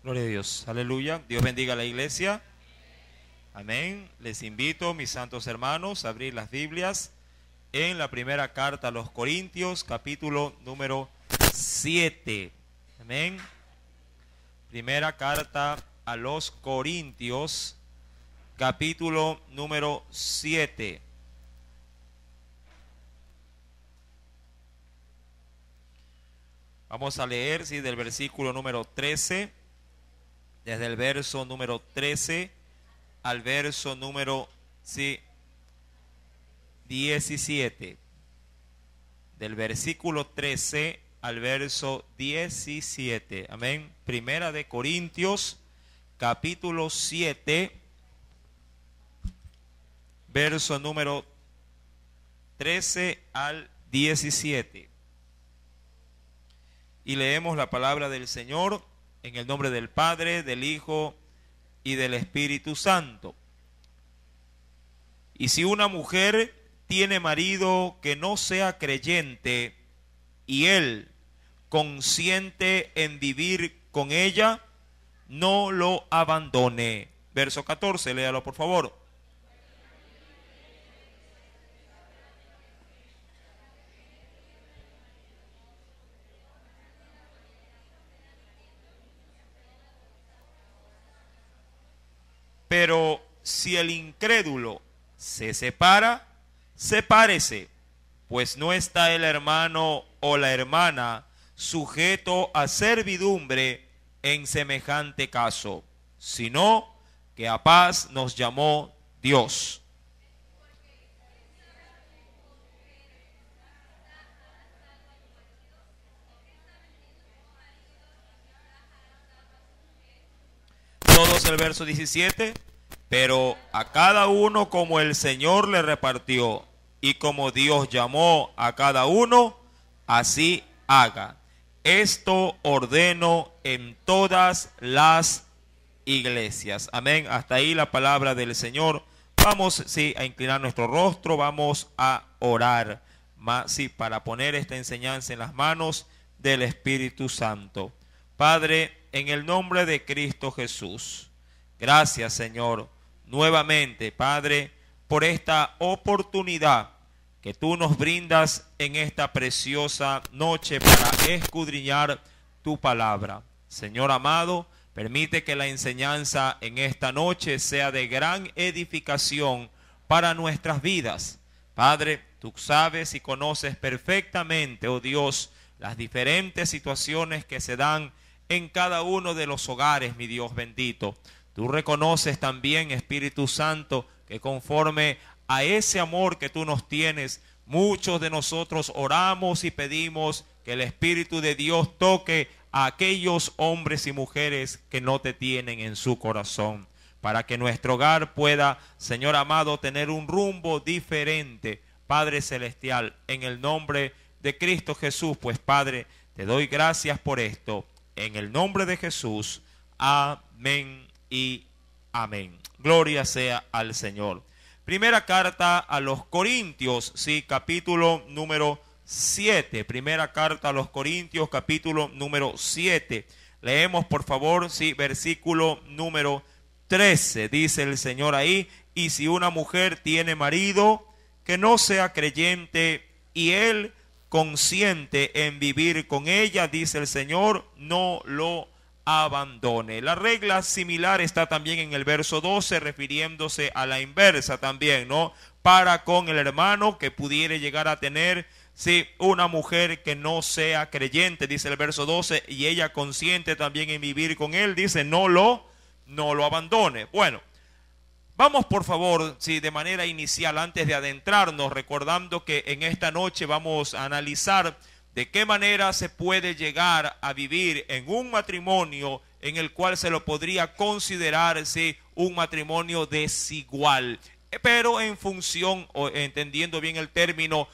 Gloria a Dios. Aleluya. Dios bendiga a la iglesia. Amén. Les invito, mis santos hermanos, a abrir las Biblias en la primera carta a los Corintios, capítulo número 7. Amén. Primera carta a los Corintios, capítulo número 7. Vamos a leer, sí, del versículo número 13, desde el verso número 13 al verso número 17. Del versículo 13 al verso 17. Amén. Primera de Corintios, capítulo 7, verso número 13 al 17. Y leemos la palabra del Señor en el nombre del Padre, del Hijo y del Espíritu Santo. Y si una mujer tiene marido que no sea creyente y él consiente en vivir con ella, no lo abandone. Verso 14, léalo por favor. Pero si el incrédulo se separa, sepárese, pues no está el hermano o la hermana sujeto a servidumbre en semejante caso, sino que a paz nos llamó Dios. Todos el verso 17. Pero a cada uno como el Señor le repartió y como Dios llamó a cada uno, así haga. Esto ordeno en todas las iglesias. Amén. Hasta ahí la palabra del Señor. Vamos a inclinar nuestro rostro, vamos a orar. Para poner esta enseñanza en las manos del Espíritu Santo. Padre, en el nombre de Cristo Jesús, gracias, Señor, nuevamente, Padre, por esta oportunidad que tú nos brindas en esta preciosa noche para escudriñar tu palabra. Señor amado, permite que la enseñanza en esta noche sea de gran edificación para nuestras vidas. Padre, tú sabes y conoces perfectamente, oh Dios, las diferentes situaciones que se dan en cada uno de los hogares, mi Dios bendito. Tú reconoces también, Espíritu Santo, que conforme a ese amor que tú nos tienes, muchos de nosotros oramos y pedimos que el Espíritu de Dios toque a aquellos hombres y mujeres que no te tienen en su corazón, para que nuestro hogar pueda, Señor amado, tener un rumbo diferente, Padre Celestial, en el nombre de Cristo Jesús. Pues, Padre, te doy gracias por esto. En el nombre de Jesús, amén y amén. Gloria sea al Señor. Primera carta a los Corintios, capítulo número 7. Primera carta a los Corintios, capítulo número 7. Leemos por favor, versículo número 13. Dice el Señor ahí: y si una mujer tiene marido que no sea creyente y él consiente en vivir con ella, dice el Señor, no lo abandone. La regla similar está también en el verso 12, refiriéndose a la inversa también, ¿no? Para con el hermano que pudiere llegar a tener, una mujer que no sea creyente, dice el verso 12, y ella consiente también en vivir con él, dice, no lo abandone. Bueno, vamos por favor, de manera inicial, antes de adentrarnos, recordando que en esta noche vamos a analizar de qué manera se puede llegar a vivir en un matrimonio en el cual se lo podría considerar un matrimonio desigual, pero en función, o entendiendo bien el término,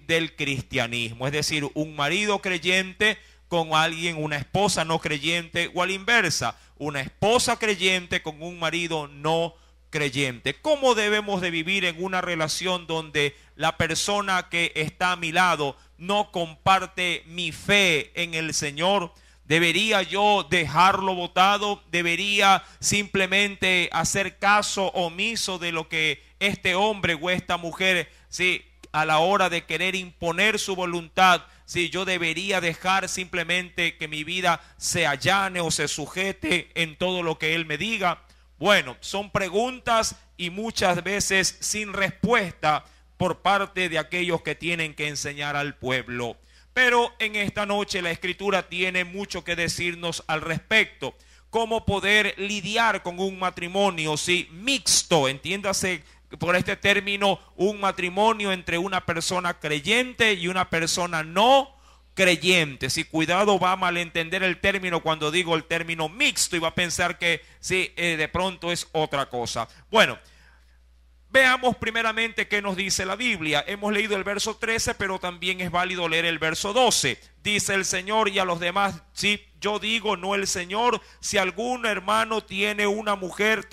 del cristianismo. Es decir, un marido creyente con alguien, una esposa no creyente, o a la inversa, una esposa creyente con un marido no creyente. ¿Cómo debemos de vivir en una relación donde la persona que está a mi lado no comparte mi fe en el Señor? ¿Debería yo dejarlo botado? ¿Debería simplemente hacer caso omiso de lo que este hombre o esta mujer, sí, a la hora de querer imponer su voluntad? Sí, yo debería dejar simplemente que mi vida se allane o se sujete en todo lo que él me diga. Bueno, son preguntas y muchas veces sin respuesta por parte de aquellos que tienen que enseñar al pueblo. Pero en esta noche la Escritura tiene mucho que decirnos al respecto. Cómo poder lidiar con un matrimonio, sí, mixto, entiéndase por este término, un matrimonio entre una persona creyente y una persona no creyente. Si cuidado, va a malentender el término cuando digo el término mixto y va a pensar que sí, de pronto es otra cosa. Bueno, veamos primeramente qué nos dice la Biblia. Hemos leído el verso 13, pero también es válido leer el verso 12. Dice el Señor, y a los demás, sí, yo digo, no el Señor, si algún hermano tiene mujer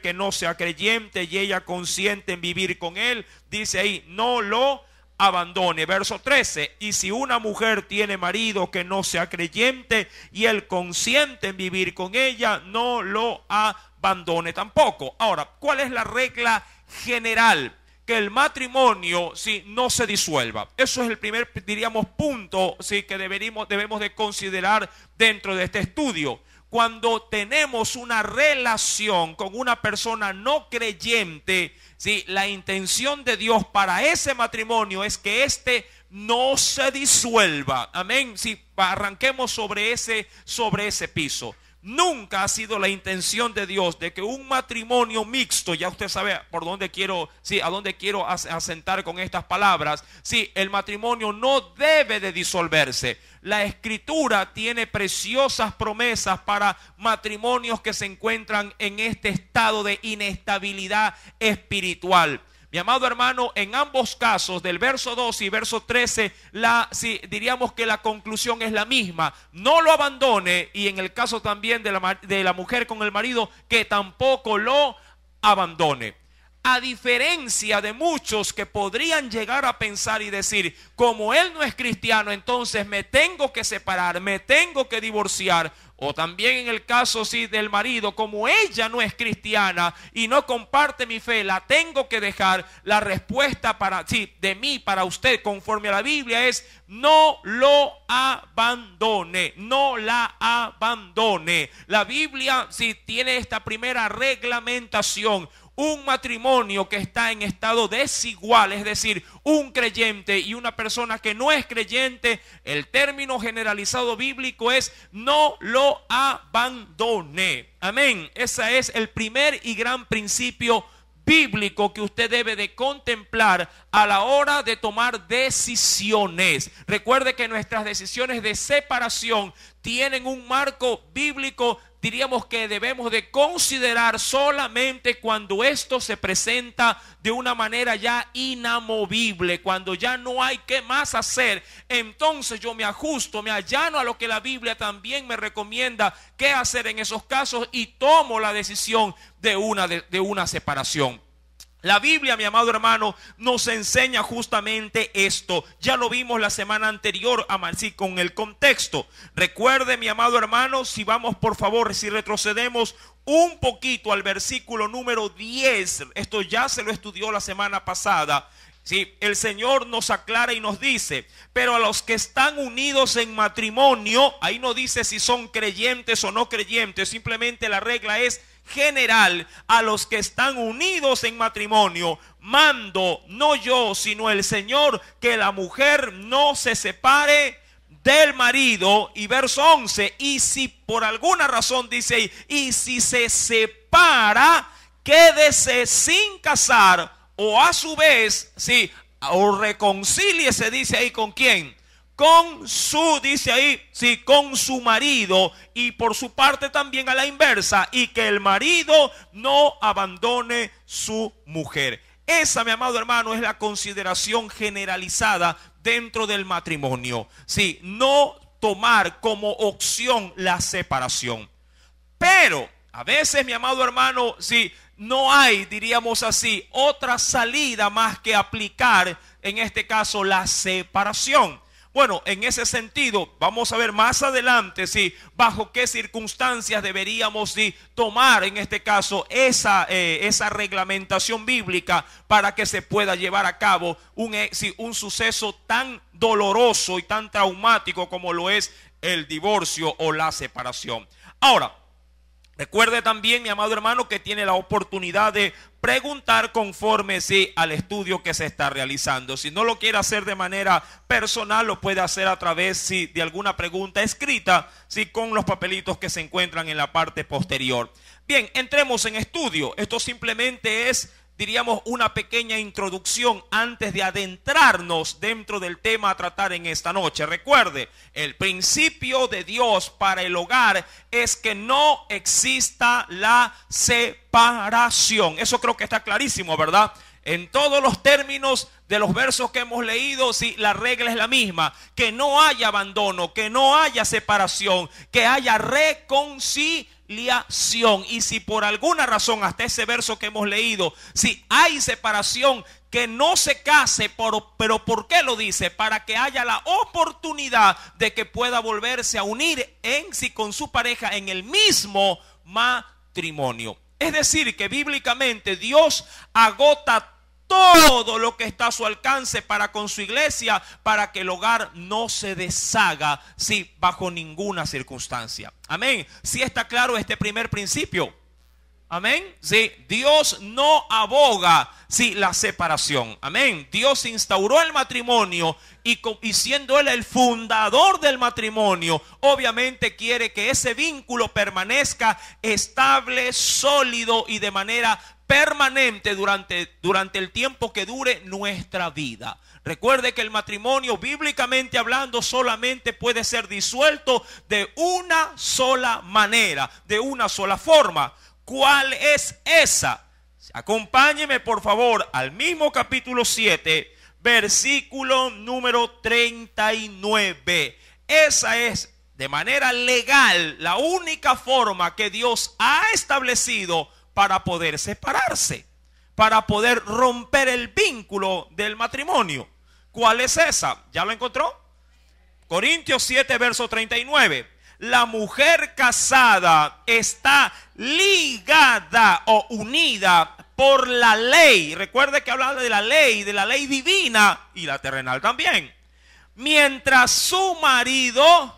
que no sea creyente y ella consiente en vivir con él, dice ahí, no lo abandone. Verso 13, y si una mujer tiene marido que no sea creyente y él consiente en vivir con ella, no lo abandone tampoco. Ahora, ¿cuál es la regla general? Que el matrimonio, sí, no se disuelva. Eso es el primer, diríamos, punto, sí, que debemos de considerar dentro de este estudio. Cuando tenemos una relación con una persona no creyente, sí, la intención de Dios para ese matrimonio es que éste no se disuelva. Amén. Sí, arranquemos sobre ese piso. Nunca ha sido la intención de Dios de que un matrimonio mixto, ya usted sabe por dónde quiero, sí, a dónde quiero asentar con estas palabras. Sí, el matrimonio no debe de disolverse. La Escritura tiene preciosas promesas para matrimonios que se encuentran en este estado de inestabilidad espiritual. Mi amado hermano, en ambos casos, del verso 12 y verso 13, diríamos que la conclusión es la misma. No lo abandone, y en el caso también de la mujer con el marido, que tampoco lo abandone. A diferencia de muchos que podrían llegar a pensar y decir, como él no es cristiano, entonces me tengo que separar, me tengo que divorciar. O también en el caso, sí, del marido, como ella no es cristiana y no comparte mi fe, la tengo que dejar. La respuesta de mí para usted, conforme a la Biblia, es no lo abandone, no la abandone. La Biblia sí tiene esta primera reglamentación. Un matrimonio que está en estado desigual, es decir, un creyente y una persona que no es creyente, el término generalizado bíblico es no lo abandone. Amén. Ese es el primer y gran principio bíblico que usted debe de contemplar a la hora de tomar decisiones. Recuerde que nuestras decisiones de separación tienen un marco bíblico. Diríamos que debemos de considerar solamente cuando esto se presenta de una manera ya inamovible, cuando ya no hay qué más hacer. Entonces yo me ajusto, me allano a lo que la Biblia también me recomienda qué hacer en esos casos y tomo la decisión de una separación. La Biblia, mi amado hermano, nos enseña justamente esto. Ya lo vimos la semana anterior, así con el contexto. Recuerde, mi amado hermano, si vamos por favor, si retrocedemos un poquito al versículo número 10. Esto ya se lo estudió la semana pasada. Sí, el Señor nos aclara y nos dice, pero a los que están unidos en matrimonio, ahí no dice si son creyentes o no creyentes, simplemente la regla es general. A los que están unidos en matrimonio, mando, no yo, sino el Señor, que la mujer no se separe del marido. Y verso 11, y si por alguna razón dice ahí, y si se separa, quédese sin casar, o a su vez, sí, o reconcíliese, dice ahí, ¿con quién? Con su, dice ahí, sí, con su marido, y por su parte también a la inversa, y que el marido no abandone su mujer. Esa, mi amado hermano, es la consideración generalizada dentro del matrimonio. Sí, no tomar como opción la separación. Pero a veces, mi amado hermano, sí, no hay, diríamos así, otra salida más que aplicar, en este caso, la separación. Bueno, en ese sentido, vamos a ver más adelante, sí, bajo qué circunstancias deberíamos tomar, en este caso, esa reglamentación bíblica para que se pueda llevar a cabo un suceso tan doloroso y tan traumático como lo es el divorcio o la separación. Ahora, recuerde también, mi amado hermano, que tiene la oportunidad de preguntar conforme al estudio que se está realizando. Si no lo quiere hacer de manera personal, lo puede hacer a través de alguna pregunta escrita, con los papelitos que se encuentran en la parte posterior. Bien, entremos en estudio. Esto simplemente es, diríamos, una pequeña introducción antes de adentrarnos dentro del tema a tratar en esta noche. Recuerde, el principio de Dios para el hogar es que no exista la separación. Eso creo que está clarísimo, ¿verdad? En todos los términos de los versos que hemos leído, la regla es la misma: que no haya abandono, que no haya separación, que haya reconciliación. Y si por alguna razón, hasta ese verso que hemos leído, si hay separación, que no se case, pero ¿por qué lo dice? Para que haya la oportunidad de que pueda volverse a unir con su pareja en el mismo matrimonio. Es decir, que bíblicamente Dios agota todo lo que está a su alcance para con su iglesia, para que el hogar no se deshaga, bajo ninguna circunstancia. Amén. Si está claro este primer principio. Amén. Sí, Dios no aboga la separación. Amén. Dios instauró el matrimonio y siendo Él el fundador del matrimonio, obviamente quiere que ese vínculo permanezca estable, sólido y de manera permanente durante el tiempo que dure nuestra vida. Recuerde que el matrimonio, bíblicamente hablando, solamente puede ser disuelto de una sola manera, de una sola forma. ¿Cuál es esa? Acompáñeme por favor al mismo capítulo 7, versículo número 39. Esa es, de manera legal, la única forma que Dios ha establecido para poder separarse, para poder romper el vínculo del matrimonio. ¿Cuál es esa? ¿Ya lo encontró? Corintios 7, verso 39. La mujer casada está ligada o unida por la ley. Recuerde que habla de la ley divina y la terrenal también. Mientras su marido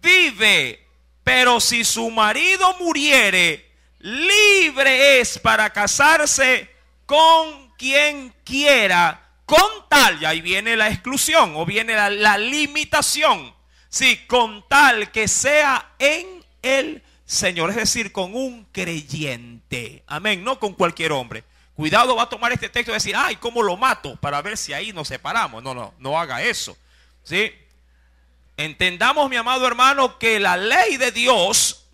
vive, pero si su marido muriere, libre es para casarse con quien quiera, con tal, y ahí viene la exclusión o viene la limitación. Con tal que sea en el Señor, es decir, con un creyente. Amén, no con cualquier hombre. Cuidado, va a tomar este texto y decir, ay, ¿cómo lo mato? Para ver si ahí nos separamos. No haga eso. Entendamos, mi amado hermano, que la ley de Dios,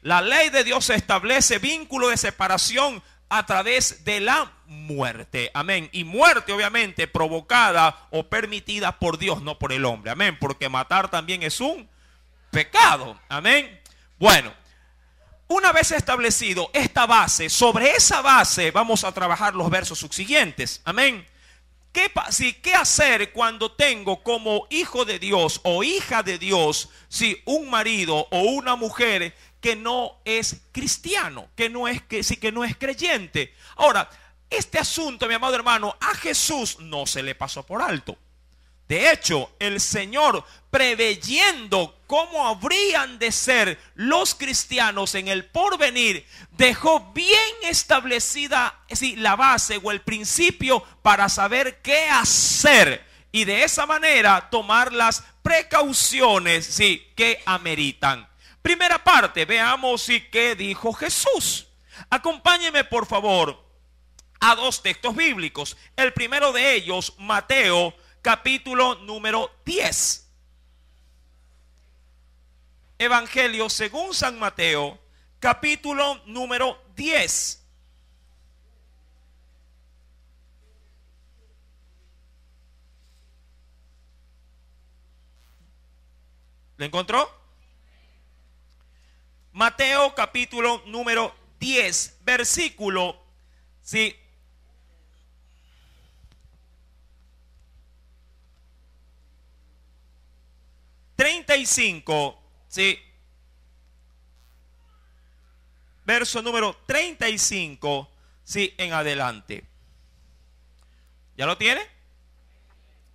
la ley de Dios establece vínculo de separación a través de la muerte. Amén. Y muerte obviamente provocada o permitida por Dios, no por el hombre. Amén. Porque matar también es un pecado. Amén. Bueno, una vez establecido esta base, sobre esa base vamos a trabajar los versos subsiguientes. Amén. ¿Qué hacer cuando tengo como hijo de Dios o hija de Dios, un marido o una mujer que no es cristiano, que no es creyente? Ahora, este asunto, mi amado hermano, a Jesús no se le pasó por alto. De hecho, el Señor, preveyendo cómo habrían de ser los cristianos en el porvenir, dejó bien establecida la base o el principio para saber qué hacer y de esa manera tomar las precauciones que ameritan. Primera parte, veamos qué dijo Jesús. Acompáñeme por favor a dos textos bíblicos. El primero de ellos, Mateo capítulo número 10. Evangelio según San Mateo, capítulo número 10. ¿Lo encontró? Mateo capítulo número 10, versículo, 35, ¿sí? Verso número 35, ¿sí? En adelante. ¿Ya lo tiene?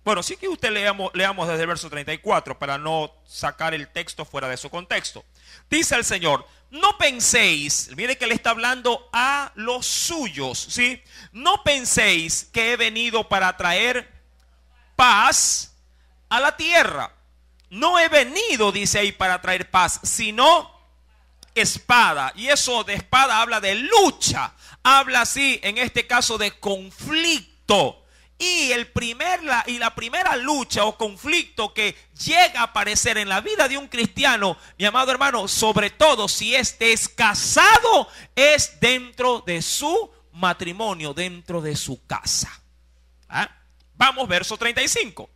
Bueno, sí que usted leamos desde el verso 34 para no sacar el texto fuera de su contexto. Dice el Señor, no penséis, mire que le está hablando a los suyos, ¿sí? No penséis que he venido para traer paz a la tierra. No he venido, dice ahí, para traer paz, sino espada. Y eso de espada habla de lucha. Habla así, en este caso, de conflicto. Y la primera lucha o conflicto que llega a aparecer en la vida de un cristiano, mi amado hermano, sobre todo si este es casado, es dentro de su matrimonio, dentro de su casa. ¿Ah? Vamos, verso 35.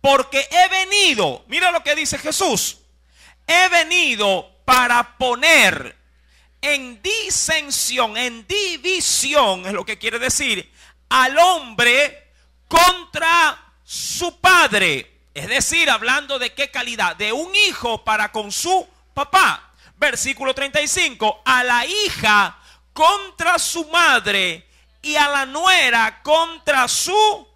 Porque he venido, mira lo que dice Jesús, he venido para poner en disensión, en división, es lo que quiere decir, al hombre contra su padre. Es decir, hablando de qué calidad, de un hijo para con su papá. Versículo 35, a la hija contra su madre y a la nuera contra su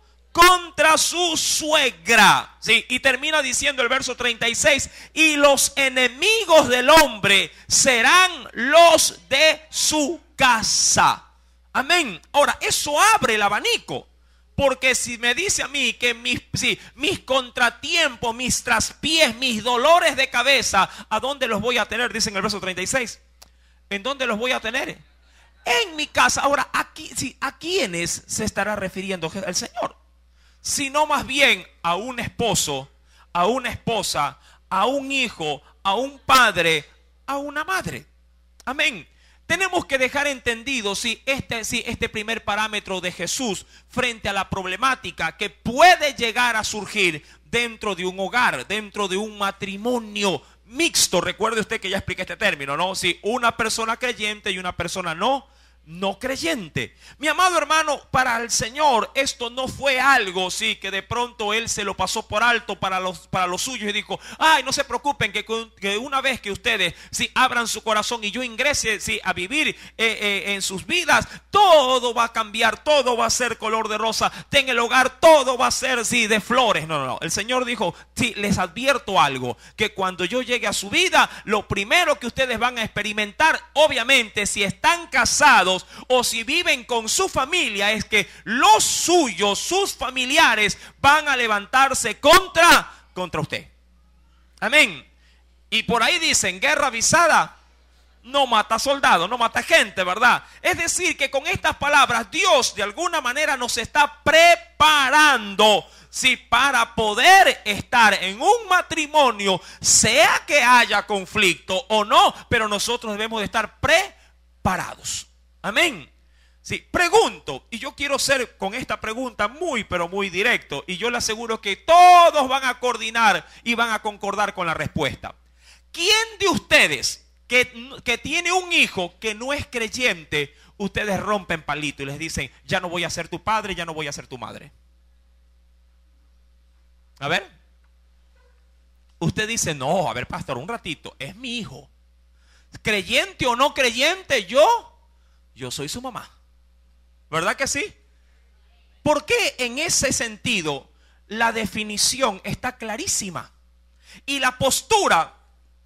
suegra. ¿Sí? Y termina diciendo el verso 36, y los enemigos del hombre serán los de su casa. Amén. Ahora, eso abre el abanico. Porque si me dice a mí que mis contratiempos, mis traspiés, mis dolores de cabeza, ¿a dónde los voy a tener? Dice en el verso 36. ¿En dónde los voy a tener? En mi casa. Ahora, aquí, ¿a quiénes se estará refiriendo el Señor? Sino más bien a un esposo, a una esposa, a un hijo, a un padre, a una madre. Amén. Tenemos que dejar entendido este primer parámetro de Jesús frente a la problemática que puede llegar a surgir dentro de un hogar, dentro de un matrimonio mixto. Recuerde usted que ya expliqué este término, ¿no? Si una persona creyente y una persona no creyente. Mi amado hermano, para el Señor esto no fue algo, sí, que de pronto Él se lo pasó por alto para los suyos y dijo, ay, no se preocupen que una vez que ustedes abran su corazón y yo ingrese a vivir en sus vidas, todo va a cambiar, todo va a ser color de rosa, en el hogar todo va a ser de flores. No. El Señor dijo, les advierto algo, que cuando yo llegue a su vida, lo primero que ustedes van a experimentar, obviamente, si están casados o si viven con su familia, es que los suyos, sus familiares, van a levantarse contra usted. Amén. Y por ahí dicen, guerra avisada no mata soldados, no mata gente, ¿verdad? Es decir, que con estas palabras Dios de alguna manera nos está preparando, para poder estar en un matrimonio, sea que haya conflicto o no, pero nosotros debemos de estar preparados. Amén. Sí, pregunto, y yo quiero ser con esta pregunta muy, pero muy directo, y yo le aseguro que todos van a coordinar y van a concordar con la respuesta. ¿Quién de ustedes que tiene un hijo que no es creyente, ustedes rompen palito y les dicen, ya no voy a ser tu padre, ya no voy a ser tu madre? A ver. Usted dice, no, a ver, pastor, un ratito, es mi hijo. Creyente o no creyente, yo soy su mamá. ¿Verdad que sí? ¿Por qué en ese sentido la definición está clarísima? Y la postura,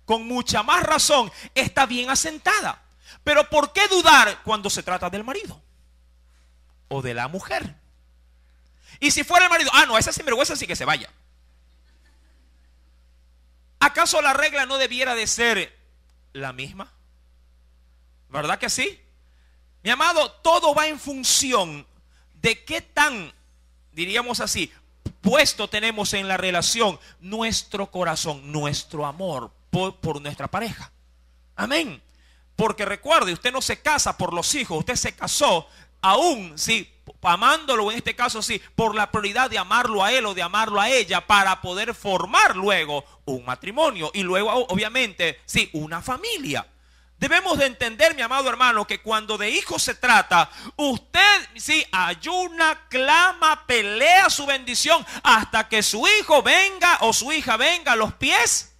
con mucha más razón, está bien asentada. Pero ¿por qué dudar cuando se trata del marido? O de la mujer. Y si fuera el marido, no, esa sinvergüenza sí que se vaya. ¿Acaso la regla no debiera de ser la misma? ¿Verdad que sí? Mi amado, todo va en función de qué tan, diríamos así, puesto tenemos en la relación nuestro corazón, nuestro amor por nuestra pareja. Amén. Porque recuerde, usted no se casa por los hijos, usted se casó aún, amándolo, en este caso por la prioridad de amarlo a él o de amarlo a ella, para poder formar luego un matrimonio y luego obviamente una familia. Debemos de entender, mi amado hermano, que cuando de hijos se trata, usted ayuna, clama, pelea su bendición hasta que su hijo venga o su hija venga a los pies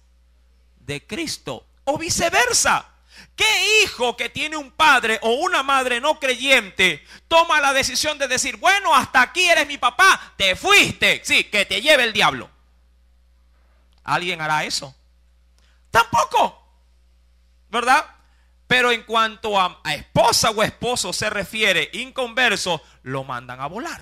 de Cristo. O viceversa. ¿Qué hijo que tiene un padre o una madre no creyente toma la decisión de decir, bueno, hasta aquí eres mi papá, te fuiste? Sí, que te lleve el diablo. ¿Alguien hará eso? Tampoco, ¿verdad? Pero en cuanto a esposa o esposo se refiere, inconverso, lo mandan a volar.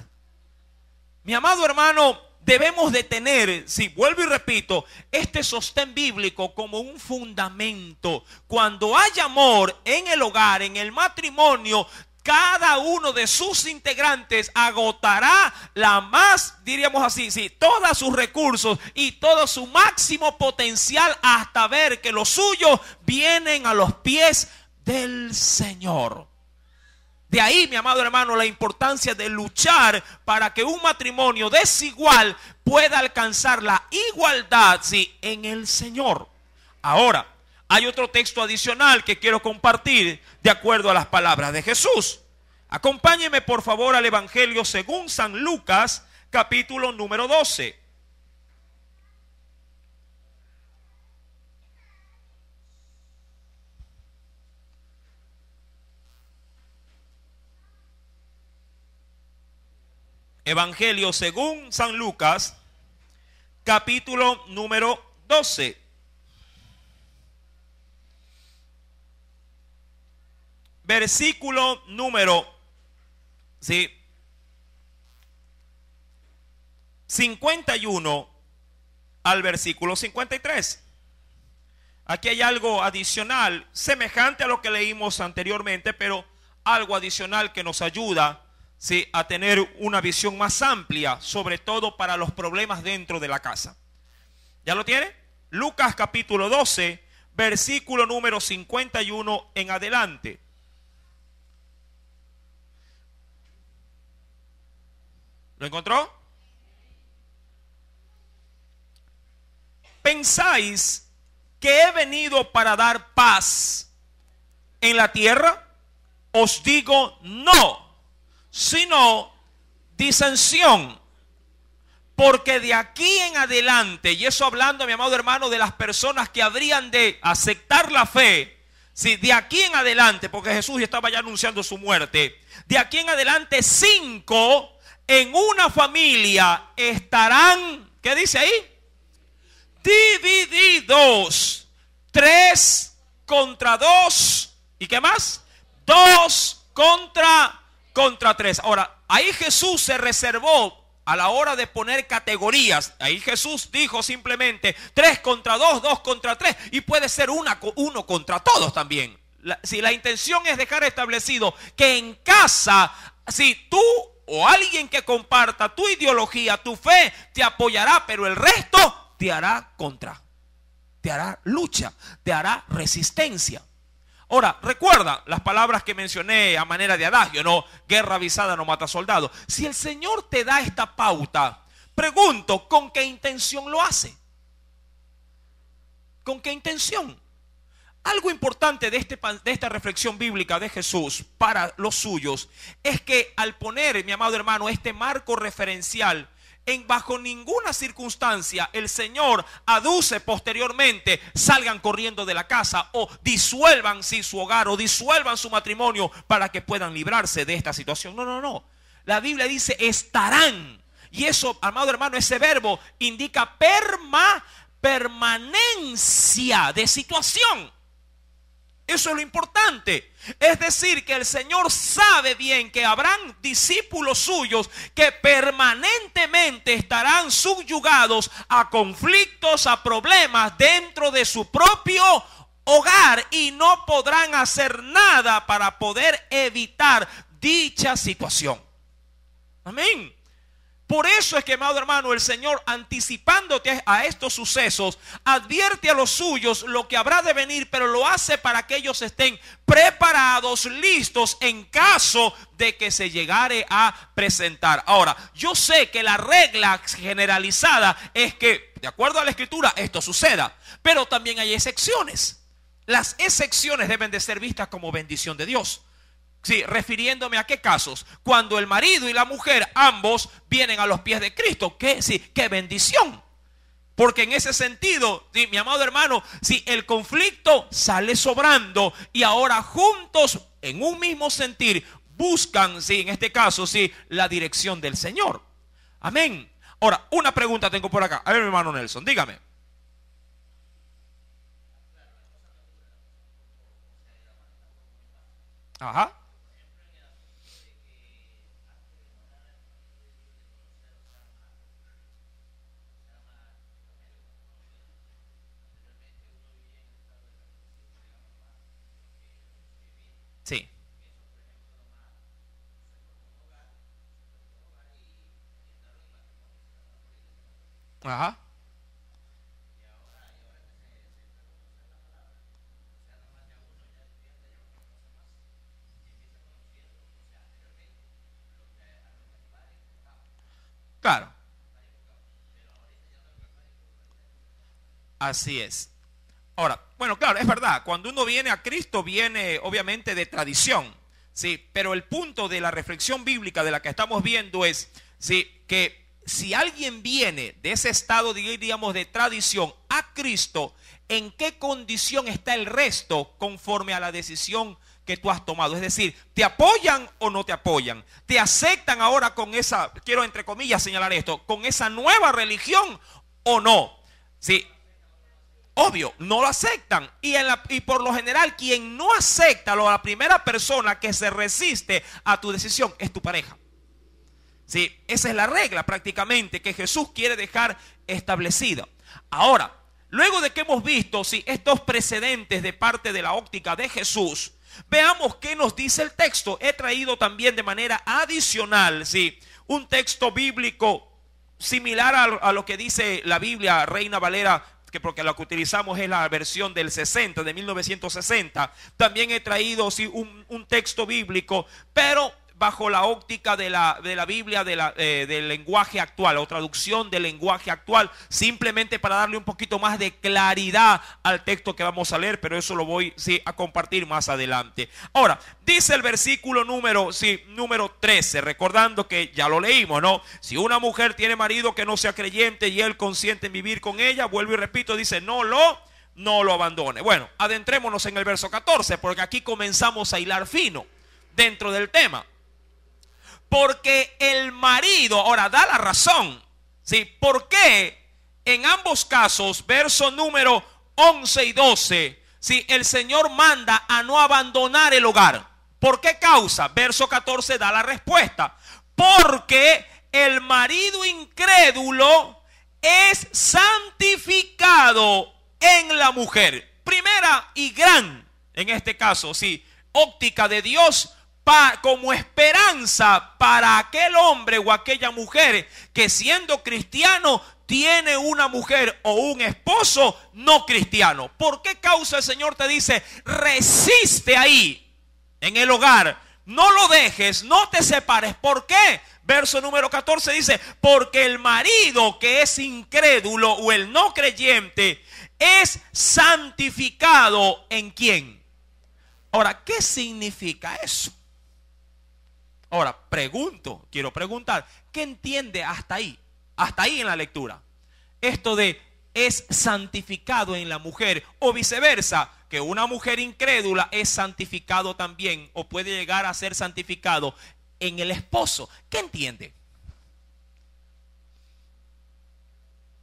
Mi amado hermano, debemos de tener, si vuelvo y repito, este sostén bíblico como un fundamento. Cuando hay amor en el hogar, en el matrimonio, cada uno de sus integrantes agotará la más, diríamos así, sí, todos sus recursos y todo su máximo potencial hasta ver que los suyos vienen a los pies del Señor. De ahí, mi amado hermano, la importancia de luchar para que un matrimonio desigual pueda alcanzar la igualdad, sí, en el Señor. Ahora, hay otro texto adicional que quiero compartir de acuerdo a las palabras de Jesús. Acompáñeme por favor al Evangelio según San Lucas, capítulo número 12. Evangelio según San Lucas, capítulo número 12. Versículo número 51 al versículo 53. Aquí hay algo adicional, semejante a lo que leímos anteriormente, pero algo adicional que nos ayuda, sí, a tener una visión más amplia, sobre todo para los problemas dentro de la casa. ¿Ya lo tiene? Lucas capítulo 12, versículo número 51 en adelante. ¿Lo encontró? ¿Pensáis que he venido para dar paz en la tierra? Os digo no, sino disensión. Porque de aquí en adelante, y eso hablando, mi amado hermano, de las personas que habrían de aceptar la fe, sí, de aquí en adelante, porque Jesús estaba ya anunciando su muerte, de aquí en adelante 5 en una familia estarán, ¿qué dice ahí? Divididos, 3 contra 2, ¿y qué más? 2 contra 3. Ahora, ahí Jesús se reservó a la hora de poner categorías. Ahí Jesús dijo simplemente 3 contra 2, 2 contra 3, y puede ser 1 contra todos también. Si la intención es dejar establecido que en casa, si tú o alguien que comparta tu ideología, tu fe, te apoyará, pero el resto te hará contra, te hará lucha, te hará resistencia. Ahora, recuerda las palabras que mencioné a manera de adagio, ¿no? Guerra avisada no mata soldado. Si el Señor te da esta pauta, pregunto, ¿con qué intención lo hace? ¿Con qué intención? Algo importante de esta reflexión bíblica de Jesús para los suyos es que al poner, mi amado hermano, este marco referencial, bajo ninguna circunstancia el Señor aduce posteriormente salgan corriendo de la casa o disuelvan su hogar o disuelvan su matrimonio para que puedan librarse de esta situación. No. La Biblia dice estarán. Y eso, amado hermano, ese verbo indica permanencia de situación. Eso es lo importante. Es decir, que el Señor sabe bien que habrán discípulos suyos que permanentemente estarán subyugados a conflictos, a problemas dentro de su propio hogar y no podrán hacer nada para poder evitar dicha situación. Amén. Por eso es que, amado hermano, el Señor, anticipándote a estos sucesos, advierte a los suyos lo que habrá de venir, pero lo hace para que ellos estén preparados, listos en caso de que se llegare a presentar. Ahora, yo sé que la regla generalizada es que, de acuerdo a la Escritura, esto suceda, pero también hay excepciones. Las excepciones deben de ser vistas como bendición de Dios. Sí, refiriéndome a qué casos. Cuando el marido y la mujer ambos vienen a los pies de Cristo. Sí, qué bendición. Porque en ese sentido, ¿sí?, mi amado hermano, si el conflicto sale sobrando y ahora juntos en un mismo sentir buscan, sí, en este caso, sí, la dirección del Señor. Amén. Ahora, una pregunta tengo por acá. A ver, mi hermano Nelson, dígame. Ajá. Sí. Ajá. Claro. Así es. Ahora, bueno, claro, es verdad, cuando uno viene a Cristo viene obviamente de tradición, ¿sí? Pero el punto de la reflexión bíblica de la que estamos viendo es, ¿sí?, que si alguien viene de ese estado, diríamos, de tradición a Cristo, ¿en qué condición está el resto conforme a la decisión que tú has tomado? Es decir, ¿te apoyan o no te apoyan? ¿Te aceptan ahora con esa, quiero entre comillas señalar esto, con esa nueva religión o no? Sí. Obvio, no lo aceptan. Y por lo general, quien no acepta, la primera persona que se resiste a tu decisión es tu pareja. Sí, esa es la regla prácticamente que Jesús quiere dejar establecida. Ahora, luego de que hemos visto, sí, estos precedentes de parte de la óptica de Jesús, veamos qué nos dice el texto. He traído también de manera adicional, sí, un texto bíblico similar a lo que dice la Biblia Reina Valera, porque lo que utilizamos es la versión del 60, de 1960. También he traído, sí, un texto bíblico, pero bajo la óptica de la Biblia del lenguaje actual, o traducción del lenguaje actual, simplemente para darle un poquito más de claridad al texto que vamos a leer, pero eso lo voy, sí, a compartir más adelante. Ahora, dice el versículo número 13, recordando que ya lo leímos, ¿no? Si una mujer tiene marido que no sea creyente y él consiente en vivir con ella, vuelvo y repito, dice no lo abandone. Bueno, adentrémonos en el verso 14, porque aquí comenzamos a hilar fino dentro del tema. Porque el marido, ahora da la razón, ¿sí? ¿Por qué en ambos casos, verso número 11 y 12, ¿sí?, el Señor manda a no abandonar el hogar? ¿Por qué causa? Verso 14 da la respuesta. Porque el marido incrédulo es santificado en la mujer. Primera y gran, en este caso, sí, óptica de Dios, como esperanza para aquel hombre o aquella mujer que siendo cristiano tiene una mujer o un esposo no cristiano. ¿Por qué causa el Señor te dice resiste ahí en el hogar? No lo dejes, no te separes. ¿Por qué? Verso número 14 dice, porque el marido que es incrédulo o el no creyente es santificado ¿en quién? Ahora, ¿qué significa eso? Ahora, quiero preguntar, ¿qué entiende hasta ahí? Hasta ahí en la lectura. Esto de es santificado en la mujer, o viceversa, que una mujer incrédula es santificado también, o puede llegar a ser santificado en el esposo. ¿Qué entiende?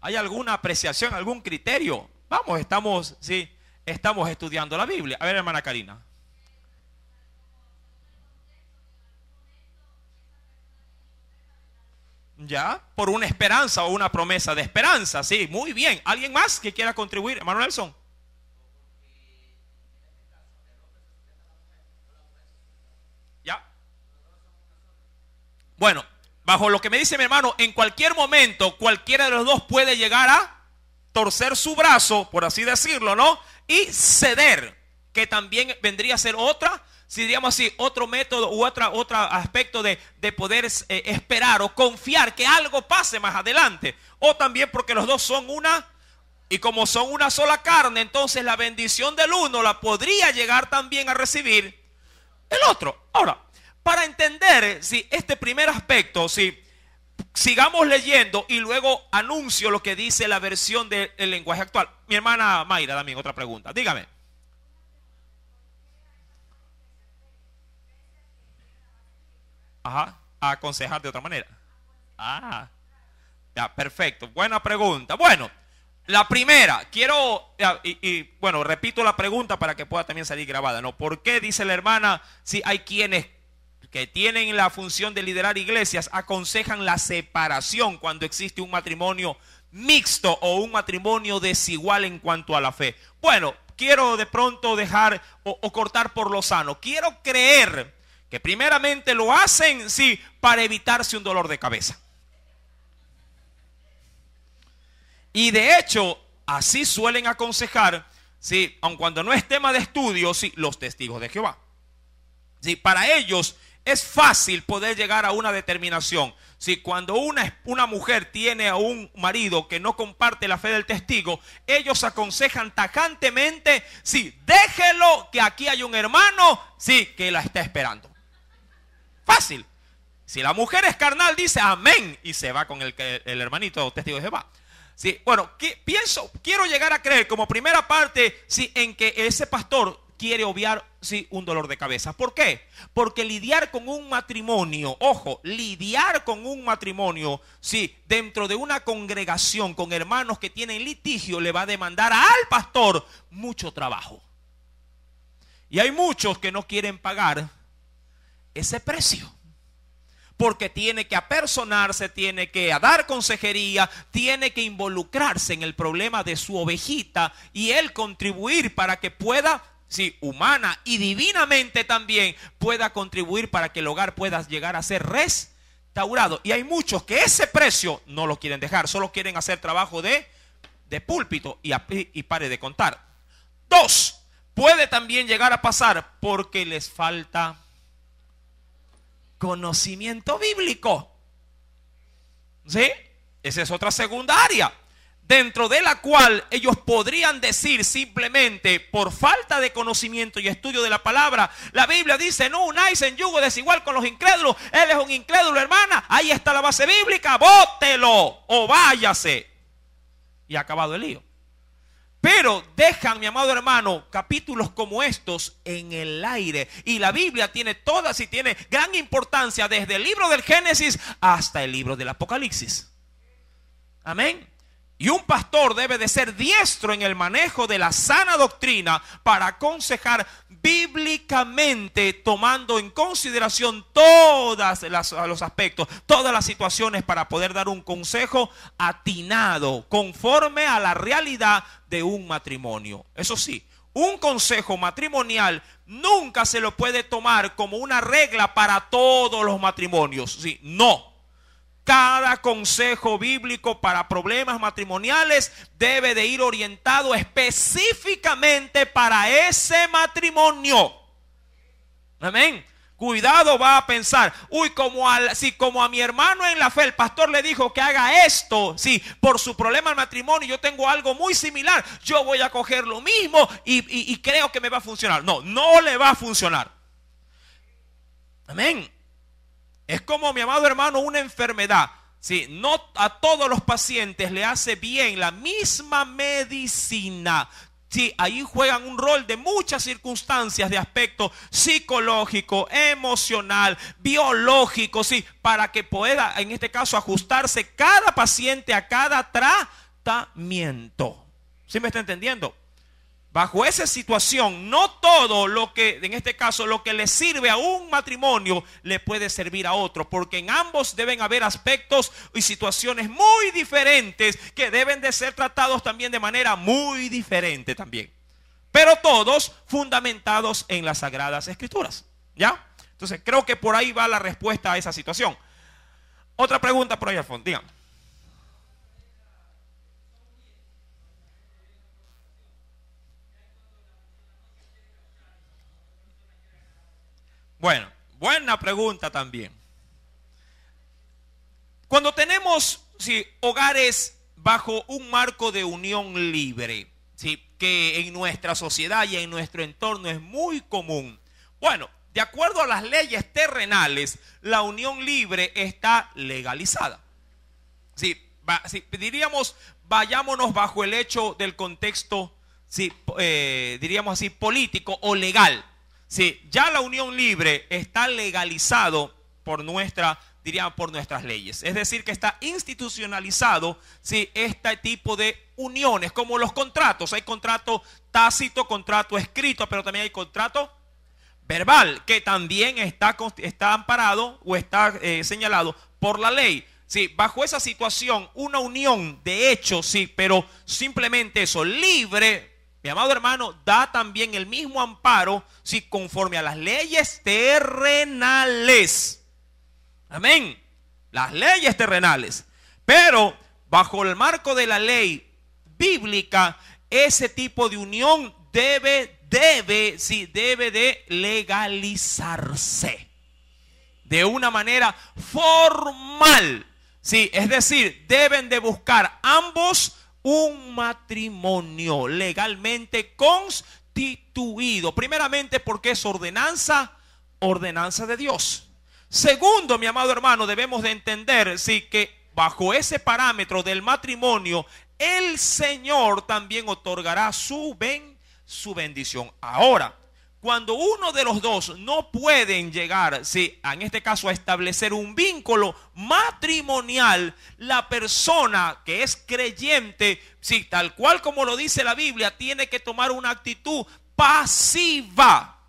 ¿Hay alguna apreciación, algún criterio? Vamos, estamos estudiando la Biblia. A ver, hermana Karina. Ya, por una esperanza o una promesa de esperanza, sí, muy bien. ¿Alguien más que quiera contribuir? Hermano Nelson. Ya. Bueno, bajo lo que me dice mi hermano, en cualquier momento, cualquiera de los dos puede llegar a torcer su brazo, por así decirlo, ¿no? Y ceder, que también vendría a ser otra, si diríamos así, otro método u otro aspecto de poder esperar o confiar que algo pase más adelante. O también porque los dos son una, y como son una sola carne, entonces la bendición del uno la podría llegar también a recibir el otro. Ahora, para entender si este primer aspecto, si sigamos leyendo y luego anuncio lo que dice la versión del lenguaje actual. Mi hermana Mayra también, otra pregunta. Dígame. Ajá, a aconsejar de otra manera. Ah, ya, perfecto. Buena pregunta. Bueno, la primera, quiero, bueno, repito la pregunta para que pueda también salir grabada, ¿no? ¿Por qué, dice la hermana, si hay quienes que tienen la función de liderar iglesias, aconsejan la separación cuando existe un matrimonio mixto o un matrimonio desigual en cuanto a la fe? Bueno, quiero de pronto dejar o cortar por lo sano. Quiero creer que primeramente lo hacen, sí, para evitarse un dolor de cabeza. Y de hecho, así suelen aconsejar, sí, aun cuando no es tema de estudio, sí, los testigos de Jehová. Sí, para ellos es fácil poder llegar a una determinación. Si cuando una mujer tiene a un marido que no comparte la fe del testigo, ellos aconsejan tajantemente, sí, déjelo, que aquí hay un hermano, sí, que la está esperando. Fácil. Si la mujer es carnal, dice amén y se va con el hermanito testigo de Jehová. Sí, bueno, quiero llegar a creer como primera parte, sí, en que ese pastor quiere obviar, sí, un dolor de cabeza. ¿Por qué? Porque lidiar con un matrimonio, ojo, lidiar con un matrimonio, sí, dentro de una congregación con hermanos que tienen litigio, le va a demandar al pastor mucho trabajo. Y hay muchos que no quieren pagar ese precio, porque tiene que apersonarse, tiene que dar consejería, tiene que involucrarse en el problema de su ovejita y él contribuir para que pueda, sí, humana y divinamente también pueda contribuir para que el hogar pueda llegar a ser restaurado. Y hay muchos que ese precio no lo quieren dejar, solo quieren hacer trabajo de púlpito y pare de contar. Dos, puede también llegar a pasar porque les falta conocimiento bíblico. ¿Sí? Esa es otra segunda área, dentro de la cual ellos podrían decir simplemente por falta de conocimiento y estudio de la palabra. La Biblia dice: no unáis en yugo desigual con los incrédulos. Él es un incrédulo, hermana. Ahí está la base bíblica. Bótelo o váyase. Y ha acabado el lío. Pero dejan, mi amado hermano, capítulos como estos en el aire. Y la Biblia tiene todas y tiene gran importancia desde el libro del Génesis hasta el libro del Apocalipsis. Amén. Y un pastor debe de ser diestro en el manejo de la sana doctrina para aconsejar bíblicamente, tomando en consideración todos los aspectos, todas las situaciones, para poder dar un consejo atinado conforme a la realidad de un matrimonio. Eso sí, un consejo matrimonial nunca se lo puede tomar como una regla para todos los matrimonios. Sí, no. Cada consejo bíblico para problemas matrimoniales debe de ir orientado específicamente para ese matrimonio. Amén. Cuidado, va a pensar, uy, como a mi hermano en la fe el pastor le dijo que haga esto, sí, por su problema al matrimonio yo tengo algo muy similar, yo voy a coger lo mismo y creo que me va a funcionar. No, no le va a funcionar. Amén. Es como, mi amado hermano, una enfermedad. Sí, no a todos los pacientes le hace bien la misma medicina. Sí, ahí juegan un rol de muchas circunstancias de aspecto psicológico, emocional, biológico, sí, para que pueda, en este caso, ajustarse cada paciente a cada tratamiento. ¿Sí me está entendiendo? Bajo esa situación, no todo lo que, en este caso, lo que le sirve a un matrimonio le puede servir a otro, porque en ambos deben haber aspectos y situaciones muy diferentes que deben de ser tratados también de manera muy diferente también, pero todos fundamentados en las Sagradas Escrituras. ¿Ya? Entonces creo que por ahí va la respuesta a esa situación. Otra pregunta por ahí al fondo, díganme. Bueno, buena pregunta también. Cuando tenemos, sí, hogares bajo un marco de unión libre, sí, que en nuestra sociedad y en nuestro entorno es muy común. Bueno, de acuerdo a las leyes terrenales, la unión libre está legalizada. Sí, sí, diríamos, vayámonos bajo el hecho del contexto, sí, diríamos así, político o legal. Sí, ya la unión libre está legalizado por por nuestras leyes. Es decir, que está institucionalizado, sí, este tipo de uniones, como los contratos. Hay contrato tácito, contrato escrito, pero también hay contrato verbal, que también está amparado o está señalado por la ley. Sí, bajo esa situación, una unión de hecho, sí, pero simplemente eso, libre, mi amado hermano, da también el mismo amparo, sí, conforme a las leyes terrenales. Amén. Las leyes terrenales. Pero bajo el marco de la ley bíblica, ese tipo de unión debe de legalizarse de una manera formal. Sí, es decir, deben de buscar ambos un matrimonio legalmente constituido. Primeramente porque es ordenanza de Dios. Segundo, mi amado hermano, debemos de entender, sí, que bajo ese parámetro del matrimonio, el Señor también otorgará su bendición. Ahora, cuando uno de los dos no pueden llegar, sí, en este caso a establecer un vínculo matrimonial, la persona que es creyente, sí, tal cual como lo dice la Biblia, tiene que tomar una actitud pasiva.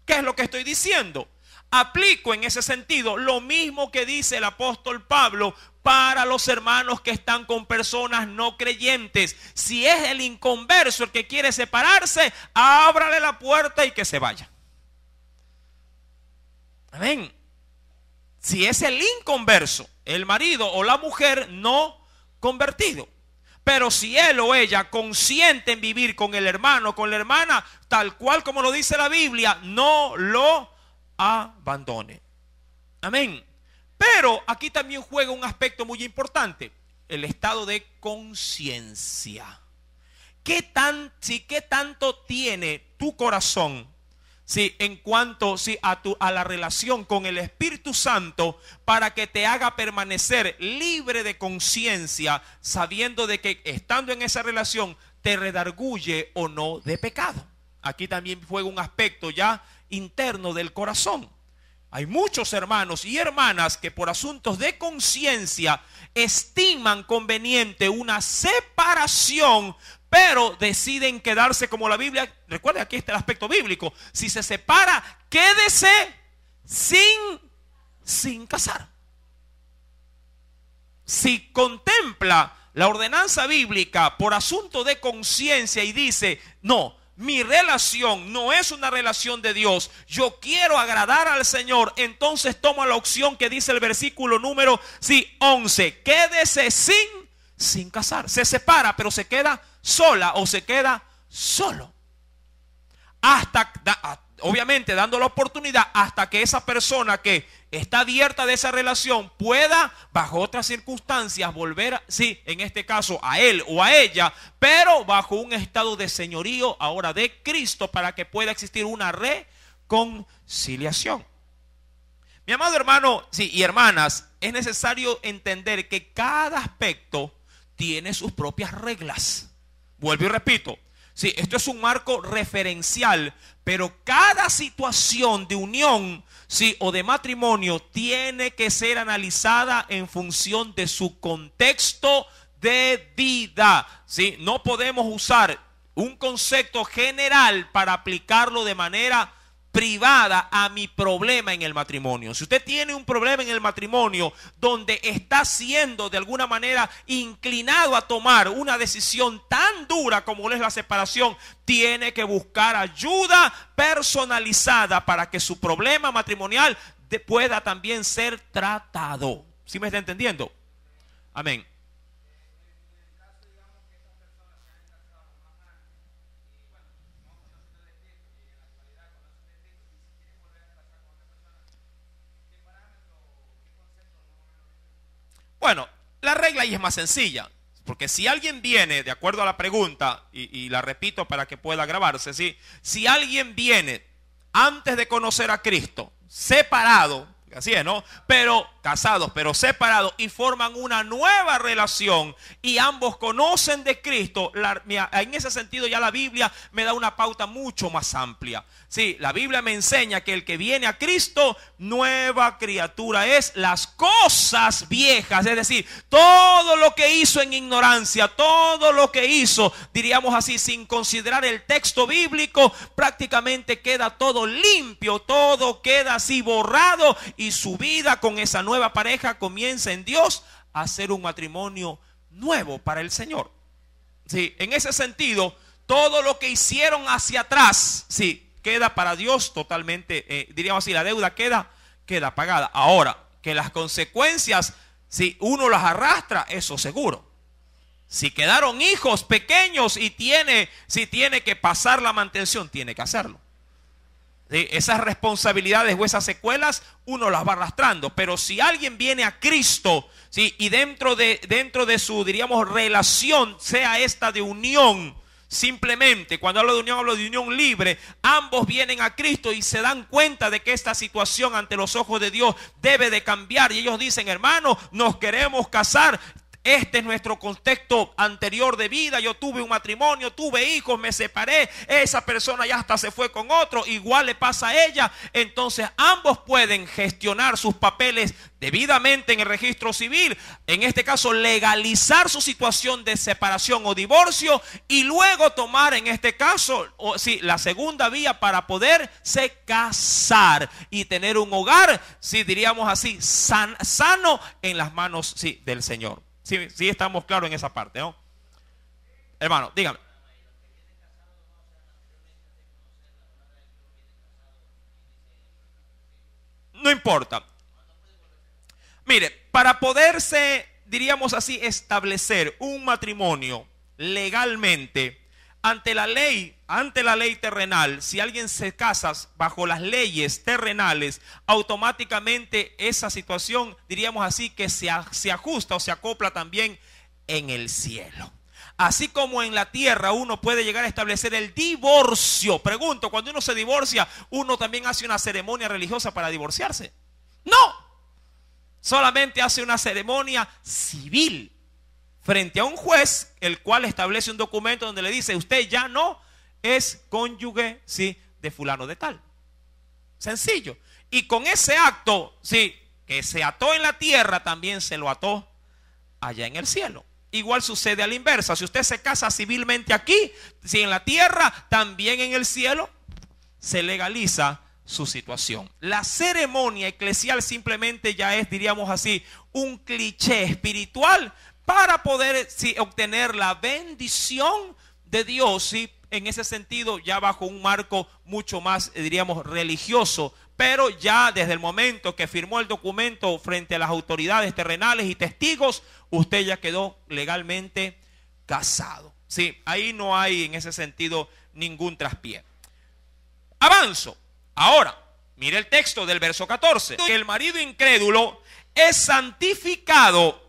¿Qué es lo que estoy diciendo? Aplico en ese sentido lo mismo que dice el apóstol Pablo para los hermanos que están con personas no creyentes. Si es el inconverso el que quiere separarse, ábrale la puerta y que se vaya. Amén. Si es el inconverso, el marido o la mujer no convertido. Pero si él o ella consiente en vivir con el hermano, con la hermana, tal cual como lo dice la Biblia, no lo abandone. Amén. Pero aquí también juega un aspecto muy importante, el estado de conciencia. ¿Qué tanto tiene tu corazón, sí, en cuanto, sí, a la relación con el Espíritu Santo para que te haga permanecer libre de conciencia, sabiendo de que estando en esa relación te redarguye o no de pecado? Aquí también juega un aspecto ya interno del corazón. Hay muchos hermanos y hermanas que por asuntos de conciencia estiman conveniente una separación, pero deciden quedarse como la Biblia. Recuerden, aquí está el aspecto bíblico. Si se separa, quédese sin casar. Si contempla la ordenanza bíblica por asunto de conciencia y dice, no, mi relación no es una relación de Dios, yo quiero agradar al Señor, entonces toma la opción que dice el versículo número 11, quédese sin casar. Se separa, pero se queda sola o se queda solo. Obviamente dando la oportunidad hasta que esa persona que está abierta de esa relación pueda, bajo otras circunstancias, volver, sí, en este caso a él o a ella, pero bajo un estado de señorío ahora de Cristo, para que pueda existir una reconciliación. Mi amado hermano, sí, y hermanas, es necesario entender que cada aspecto tiene sus propias reglas. Vuelvo y repito. Sí, esto es un marco referencial, pero cada situación de unión, sí, o de matrimonio tiene que ser analizada en función de su contexto de vida. Sí, no podemos usar un concepto general para aplicarlo de manera privada a mi problema en el matrimonio. Si usted tiene un problema en el matrimonio donde está siendo de alguna manera inclinado a tomar una decisión tan dura como es la separación, tiene que buscar ayuda personalizada para que su problema matrimonial pueda también ser tratado. ¿Sí me está entendiendo? Amén. Bueno, la regla ahí es más sencilla, porque si alguien viene, de acuerdo a la pregunta, y la repito para que pueda grabarse, ¿sí? Si alguien viene antes de conocer a Cristo, separado, así es, ¿no? Pero casados pero separados, y forman una nueva relación y ambos conocen de Cristo, en ese sentido ya la Biblia me da una pauta mucho más amplia. Sí, la Biblia me enseña que el que viene a Cristo, nueva criatura es. Las cosas viejas, es decir, todo lo que hizo en ignorancia, todo lo que hizo, diríamos así, sin considerar el texto bíblico, prácticamente queda todo limpio, todo queda así borrado, y su vida con esa nueva pareja comienza en Dios a ser un matrimonio nuevo para el Señor. Sí, en ese sentido, todo lo que hicieron hacia atrás, sí, queda para Dios totalmente, diríamos así, la deuda queda pagada. Ahora, que las consecuencias, si uno las arrastra, eso seguro. Si quedaron hijos pequeños y si tiene que pasar la mantención, tiene que hacerlo. ¿Sí? Esas responsabilidades o esas secuelas uno las va arrastrando. Pero si alguien viene a Cristo, ¿sí? Y dentro de su, diríamos, relación, sea esta de unión, simplemente, cuando hablo de unión libre, ambos vienen a Cristo y se dan cuenta de que esta situación ante los ojos de Dios debe de cambiar, y ellos dicen: hermano, nos queremos casar. Este es nuestro contexto anterior de vida. Yo tuve un matrimonio, tuve hijos, me separé, esa persona ya hasta se fue con otro, igual le pasa a ella. Entonces ambos pueden gestionar sus papeles debidamente en el registro civil, en este caso legalizar su situación de separación o divorcio, y luego tomar en este caso la segunda vía para poderse casar y tener un hogar, diríamos así, sano en las manos del Señor. Sí, estamos claros en esa parte, ¿no? Hermano, dígame. No importa. Mire, para poderse, diríamos así, establecer un matrimonio legalmente ante la ley terrenal, si alguien se casa bajo las leyes terrenales, automáticamente esa situación, diríamos así, que se ajusta o se acopla también en el cielo. Así como en la tierra uno puede llegar a establecer el divorcio. Pregunto, cuando uno se divorcia, ¿uno también hace una ceremonia religiosa para divorciarse? No, solamente hace una ceremonia civil frente a un juez, el cual establece un documento donde le dice: usted ya no es cónyuge, de fulano de tal. Sencillo. Y con ese acto, que se ató en la tierra, también se lo ató allá en el cielo. Igual sucede a la inversa. Si usted se casa civilmente aquí, en la tierra, también en el cielo se legaliza su situación. La ceremonia eclesial simplemente ya es, diríamos así, un cliché espiritual para poder obtener la bendición de Dios, en ese sentido ya bajo un marco mucho más, diríamos, religioso. Pero ya desde el momento que firmó el documento frente a las autoridades terrenales y testigos, usted ya quedó legalmente casado. Ahí no hay en ese sentido ningún traspié. Avanzo. Ahora, mire el texto del verso 14. El marido incrédulo es santificado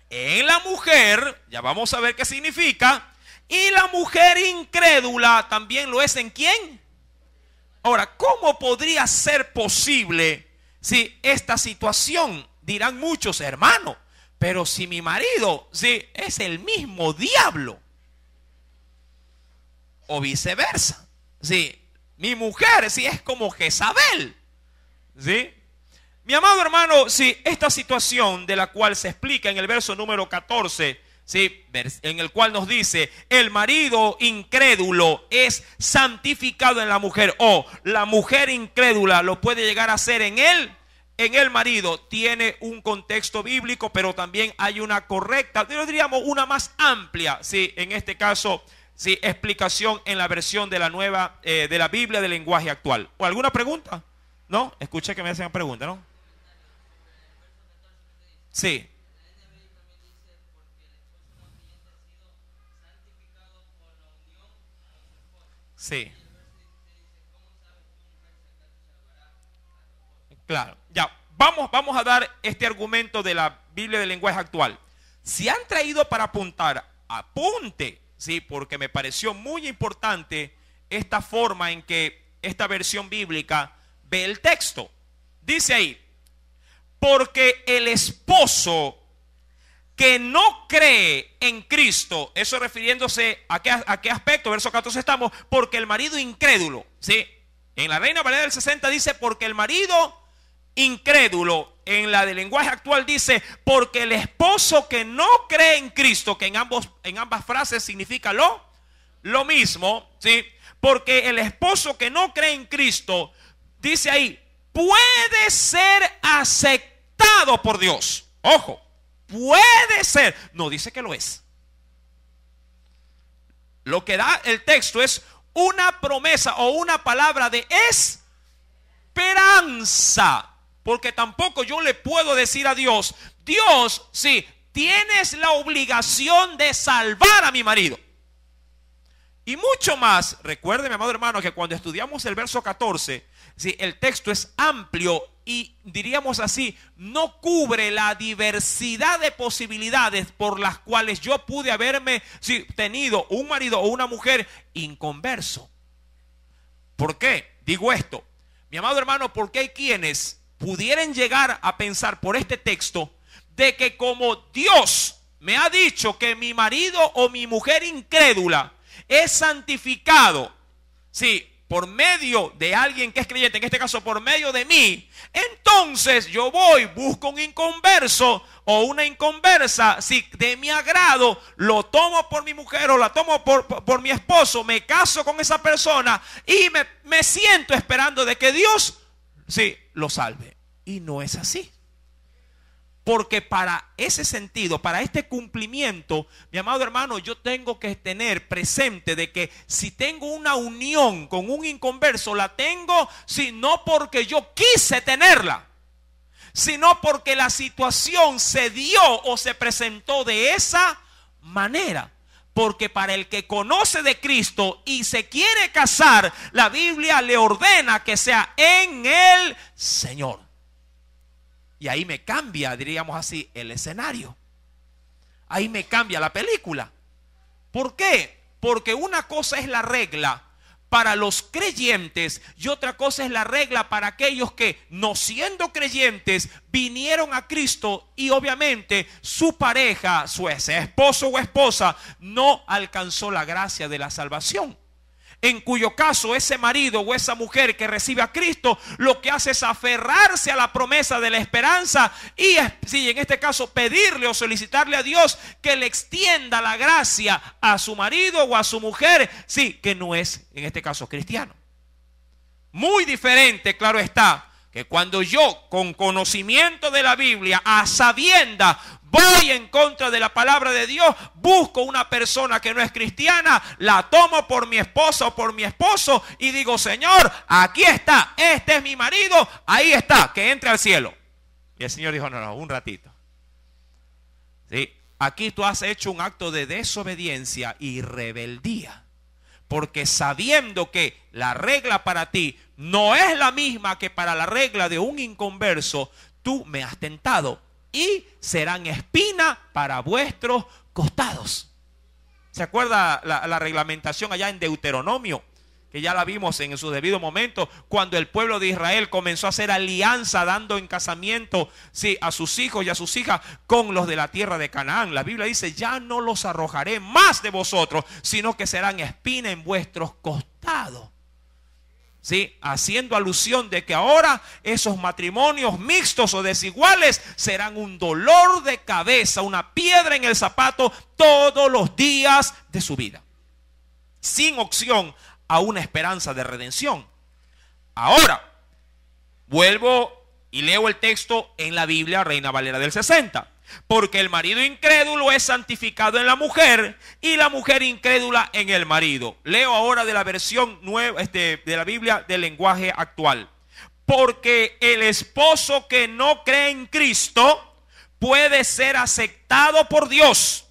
en la mujer, ya vamos a ver qué significa, y la mujer incrédula también lo es en ¿quién? Ahora, ¿cómo podría ser posible esta situación? Dirán muchos: hermano, pero si mi marido es el mismo diablo, o viceversa, mi mujer es como Jezabel, mi amado hermano, esta situación de la cual se explica en el verso número 14, en el cual nos dice: el marido incrédulo es santificado en la mujer, o la mujer incrédula lo puede llegar a ser en el marido, tiene un contexto bíblico, pero también hay una correcta, diríamos una más amplia, en este caso, explicación en la versión de la nueva, de la Biblia del lenguaje actual. ¿O alguna pregunta? ¿No? Escuché que me hacen pregunta, ¿no? Sí. Sí. Claro. Ya, vamos a dar este argumento de la Biblia del lenguaje actual. Si han traído para apuntar, apunte, porque me pareció muy importante esta forma en que esta versión bíblica ve el texto. Dice ahí: porque el esposo que no cree en Cristo, eso refiriéndose a qué aspecto, verso 14 estamos, porque el marido incrédulo, ¿sí? En la Reina Valera del 60 dice, porque el marido incrédulo. En la del lenguaje actual dice, porque el esposo que no cree en Cristo, que en ambas frases significa lo mismo, ¿sí? Porque el esposo que no cree en Cristo, dice ahí, puede ser aceptado por Dios. Ojo, puede ser, no dice que lo es. Lo que da el texto es una promesa o una palabra de esperanza. Porque tampoco yo le puedo decir a Dios, Dios, sí, tienes la obligación de salvar a mi marido. Y mucho más, recuerde, mi amado hermano, que cuando estudiamos el verso 14, sí, el texto es amplio y diríamos así, no cubre la diversidad de posibilidades por las cuales yo pude haberme tenido un marido o una mujer inconverso. ¿Por qué digo esto? Mi amado hermano, porque hay quienes pudieran llegar a pensar por este texto de que como Dios me ha dicho que mi marido o mi mujer incrédula es santificado, sí, por medio de alguien que es creyente, en este caso por medio de mí, entonces yo busco un inconverso o una inconversa, si de mi agrado, lo tomo por mi mujer o la tomo por mi esposo, me caso con esa persona y me siento esperando de que Dios, sí, lo salve. Y no es así. Porque para ese sentido, para este cumplimiento, mi amado hermano, yo tengo que tener presente de que si tengo una unión con un inconverso, la tengo, no porque yo quise tenerla, sino porque la situación se dio o se presentó de esa manera. Porque para el que conoce de Cristo y se quiere casar, la Biblia le ordena que sea en el Señor. Y ahí me cambia, diríamos así, el escenario. Ahí me cambia la película. ¿Por qué? Porque una cosa es la regla para los creyentes y otra cosa es la regla para aquellos que, no siendo creyentes, vinieron a Cristo y obviamente su pareja, su esposo o esposa, no alcanzó la gracia de la salvación. En cuyo caso ese marido o esa mujer que recibe a Cristo lo que hace es aferrarse a la promesa de la esperanza y, sí, en este caso pedirle o solicitarle a Dios que le extienda la gracia a su marido o a su mujer, sí, que no es en este caso cristiano. Muy diferente, claro está, que cuando yo con conocimiento de la Biblia, a sabienda, voy en contra de la palabra de Dios, busco una persona que no es cristiana, la tomo por mi esposa o por mi esposo y digo, Señor, aquí está, este es mi marido, ahí está, que entre al cielo. Y el Señor dijo, no, un ratito. ¿Sí? Aquí tú has hecho un acto de desobediencia y rebeldía, porque sabiendo que la regla para ti no es la misma que para la regla de un inconverso, tú me has tentado. Y serán espina para vuestros costados. ¿Se acuerda la reglamentación allá en Deuteronomio? Que ya la vimos en su debido momento, cuando el pueblo de Israel comenzó a hacer alianza, dando en casamiento, sí, a sus hijos y a sus hijas con los de la tierra de Canaán. La Biblia dice, ya no los arrojaré más de vosotros, sino que serán espina en vuestros costados. ¿Sí? Haciendo alusión de que ahora esos matrimonios mixtos o desiguales serán un dolor de cabeza, una piedra en el zapato todos los días de su vida, sin opción a una esperanza de redención. Ahora, vuelvo y leo el texto en la Biblia Reina Valera del 60. Porque el marido incrédulo es santificado en la mujer y la mujer incrédula en el marido. Leo ahora de la versión nueva de la Biblia del lenguaje actual. Porque el esposo que no cree en Cristo puede ser aceptado por Dios.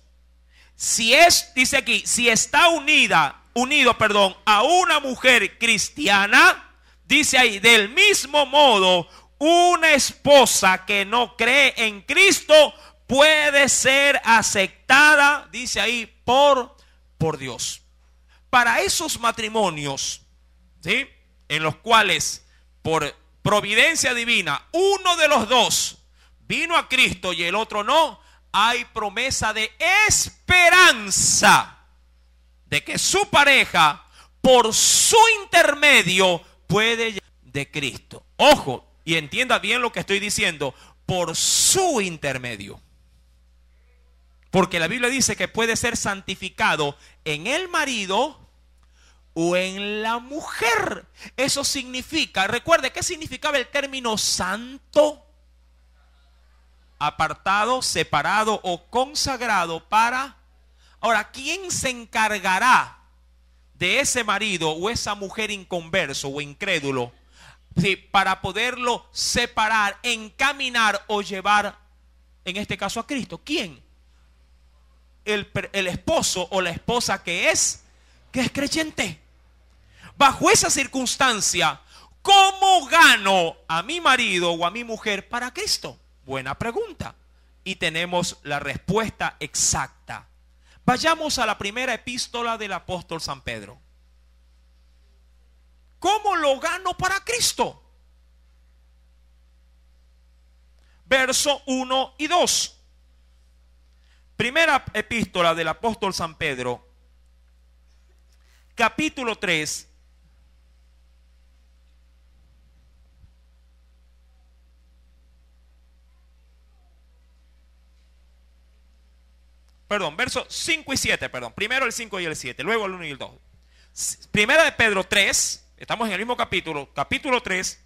Dice aquí, si está unido, a una mujer cristiana, dice ahí, del mismo modo, una esposa que no cree en Cristo puede ser aceptada, dice ahí, por Dios. Para esos matrimonios, ¿sí?, en los cuales por providencia divina uno de los dos vino a Cristo y el otro no, hay promesa de esperanza de que su pareja, por su intermedio, puede llegar de Cristo. Ojo, y entienda bien lo que estoy diciendo, por su intermedio. Porque la Biblia dice que puede ser santificado en el marido o en la mujer. Eso significa, recuerde, ¿qué significaba el término santo? Apartado, separado o consagrado para... Ahora, ¿quién se encargará de ese marido o esa mujer inconverso o incrédulo, sí, para poderlo separar, encaminar o llevar, en este caso, a Cristo? ¿Quién? El esposo o la esposa que es creyente. Bajo esa circunstancia, ¿cómo gano a mi marido o a mi mujer para Cristo? Buena pregunta. Y tenemos la respuesta exacta. Vayamos a la primera epístola del apóstol San Pedro. ¿Cómo lo gano para Cristo? Verso 1 y 2. Primera epístola del apóstol San Pedro, capítulo 3. Perdón, versos 5 y 7, perdón. Primero el 5 y el 7, luego el 1 y el 2. Primera de Pedro 3, estamos en el mismo capítulo, capítulo 3,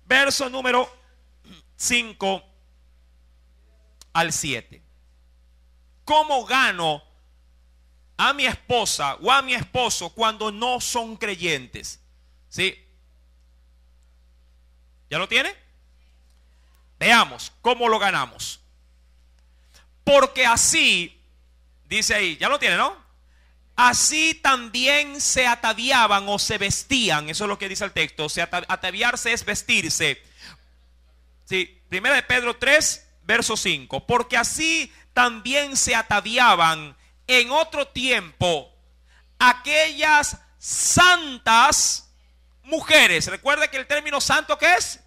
verso número 5 al 7. ¿Cómo gano a mi esposa o a mi esposo cuando no son creyentes? ¿Sí? ¿Ya lo tiene? Veamos cómo lo ganamos. Porque así, dice ahí, ya lo tiene, ¿no? Así también se ataviaban o se vestían. Eso es lo que dice el texto. Ataviarse es vestirse. Sí, primera de Pedro 3, verso 5. Porque así también se ataviaban en otro tiempo aquellas santas mujeres. Recuerda que el término santo, ¿qué es?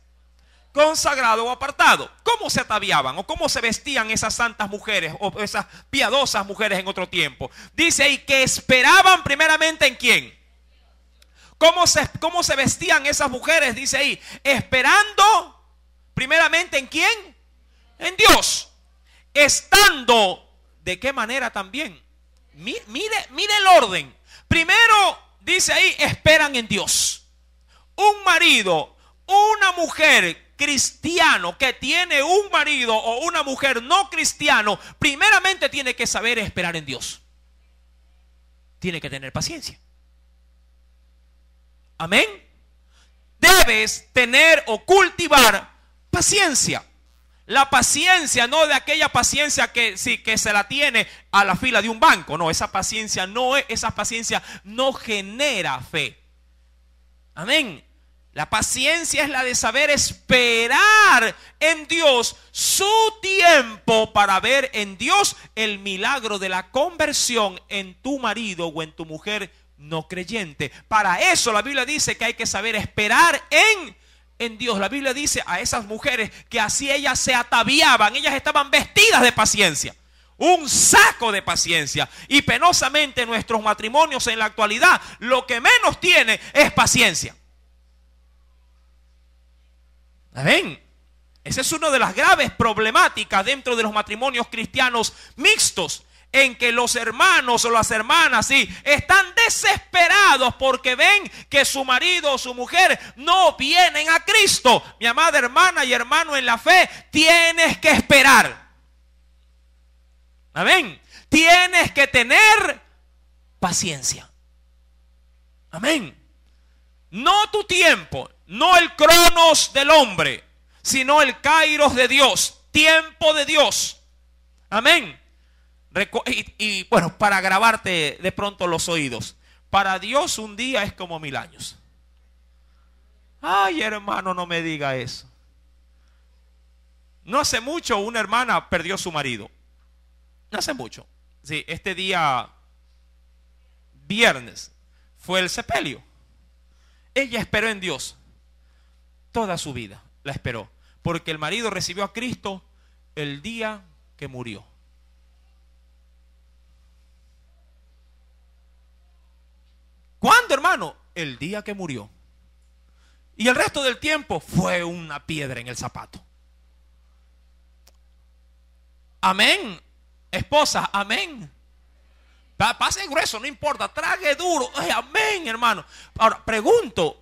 Consagrado o apartado. ¿Cómo se ataviaban o cómo se vestían esas santas mujeres o esas piadosas mujeres en otro tiempo? Dice ahí que esperaban primeramente ¿en quién? ¿Cómo se vestían esas mujeres? Dice ahí, esperando primeramente ¿en quién? En Dios. Estando, ¿de qué manera también? Mire el orden. Primero dice ahí, esperan en Dios. Un marido, una mujer cristiano que tiene un marido o una mujer no cristiano, primeramente tiene que saber esperar en Dios. Tiene que tener paciencia. Amén. Debes tener o cultivar paciencia. La paciencia, no de aquella paciencia que sí, que se la tiene a la fila de un banco. No, esa paciencia no genera fe. Amén. La paciencia es la de saber esperar en Dios su tiempo para ver en Dios el milagro de la conversión en tu marido o en tu mujer no creyente. Para eso la Biblia dice que hay que saber esperar en Dios. La Biblia dice a esas mujeres que así ellas se ataviaban, ellas estaban vestidas de paciencia. Un saco de paciencia. Y penosamente nuestros matrimonios en la actualidad lo que menos tiene es paciencia. Amén. Esa es una de las graves problemáticas dentro de los matrimonios cristianos mixtos, en que los hermanos o las hermanas sí están desesperados porque ven que su marido o su mujer no vienen a Cristo. Mi amada hermana y hermano en la fe, tienes que esperar. Amén. Tienes que tener paciencia. Amén. No tu tiempo, no el cronos del hombre, sino el kairos de Dios, tiempo de Dios. Amén. Y bueno, para grabarte de pronto los oídos, para Dios un día es como 1000 años. Ay, hermano, no me diga eso. No hace mucho una hermana perdió su marido. No hace mucho. Sí, este día viernes fue el sepelio. Ella esperó en Dios toda su vida, la esperó, porque el marido recibió a Cristo el día que murió. ¿Cuándo, hermano? El día que murió. Y el resto del tiempo fue una piedra en el zapato. Amén. Esposa, amén. Pase grueso, no importa, trague duro. Ay, amén, hermano. Ahora, pregunto,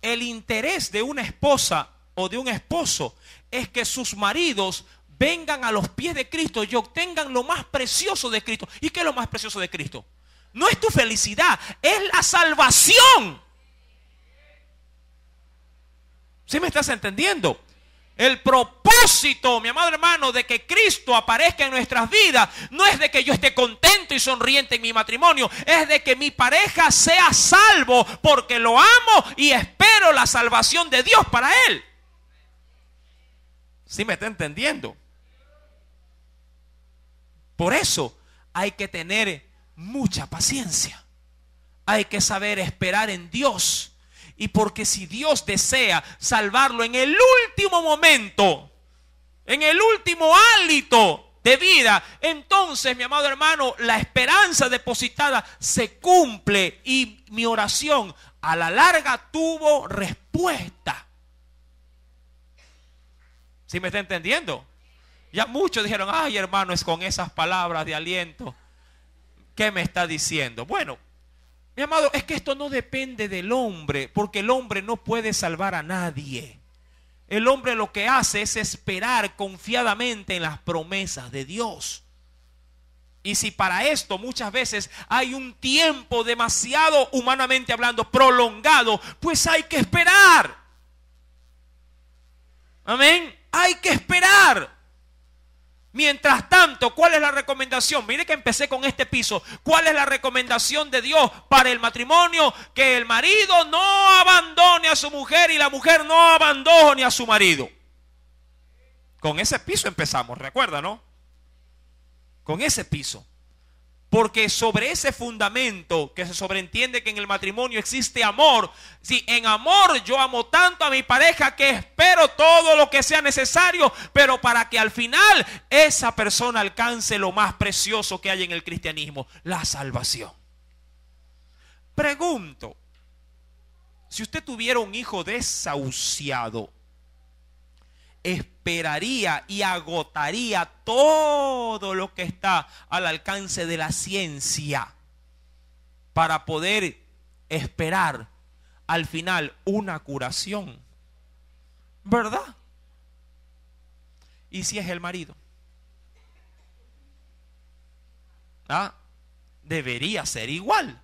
el interés de una esposa o de un esposo es que sus maridos vengan a los pies de Cristo y obtengan lo más precioso de Cristo. ¿Y qué es lo más precioso de Cristo? No es tu felicidad, es la salvación. ¿Sí me estás entendiendo? El propósito, mi amado hermano, de que Cristo aparezca en nuestras vidas no es de que yo esté contento y sonriente en mi matrimonio, es de que mi pareja sea salvo porque lo amo y espero la salvación de Dios para él. ¿Sí me está entendiendo? Por eso hay que tener mucha paciencia. Hay que saber esperar en Dios. Y porque si Dios desea salvarlo en el último momento, en el último hálito de vida, entonces, mi amado hermano, la esperanza depositada se cumple y mi oración a la larga tuvo respuesta. ¿Sí me está entendiendo? Ya muchos dijeron, ay, hermano, es con esas palabras de aliento. ¿Qué me está diciendo? Bueno, mi amado, es que esto no depende del hombre, porque el hombre no puede salvar a nadie. El hombre lo que hace es esperar confiadamente en las promesas de Dios. Y si para esto muchas veces hay un tiempo demasiado, humanamente hablando, prolongado, pues hay que esperar. Amén. Hay que esperar. Mientras tanto, ¿cuál es la recomendación? Mire que empecé con este piso. ¿Cuál es la recomendación de Dios para el matrimonio? Que el marido no abandone a su mujer y la mujer no abandone a su marido. Con ese piso empezamos, recuerda, ¿no? Con ese piso. Porque sobre ese fundamento que se sobreentiende que en el matrimonio existe amor. Si en amor yo amo tanto a mi pareja que espero todo lo que sea necesario, pero para que al final esa persona alcance lo más precioso que hay en el cristianismo, la salvación. Pregunto, si usted tuviera un hijo desahuciado, esperaría y agotaría todo lo que está al alcance de la ciencia para poder esperar al final una curación, ¿verdad? ¿Y si es el marido? Debería ser igual.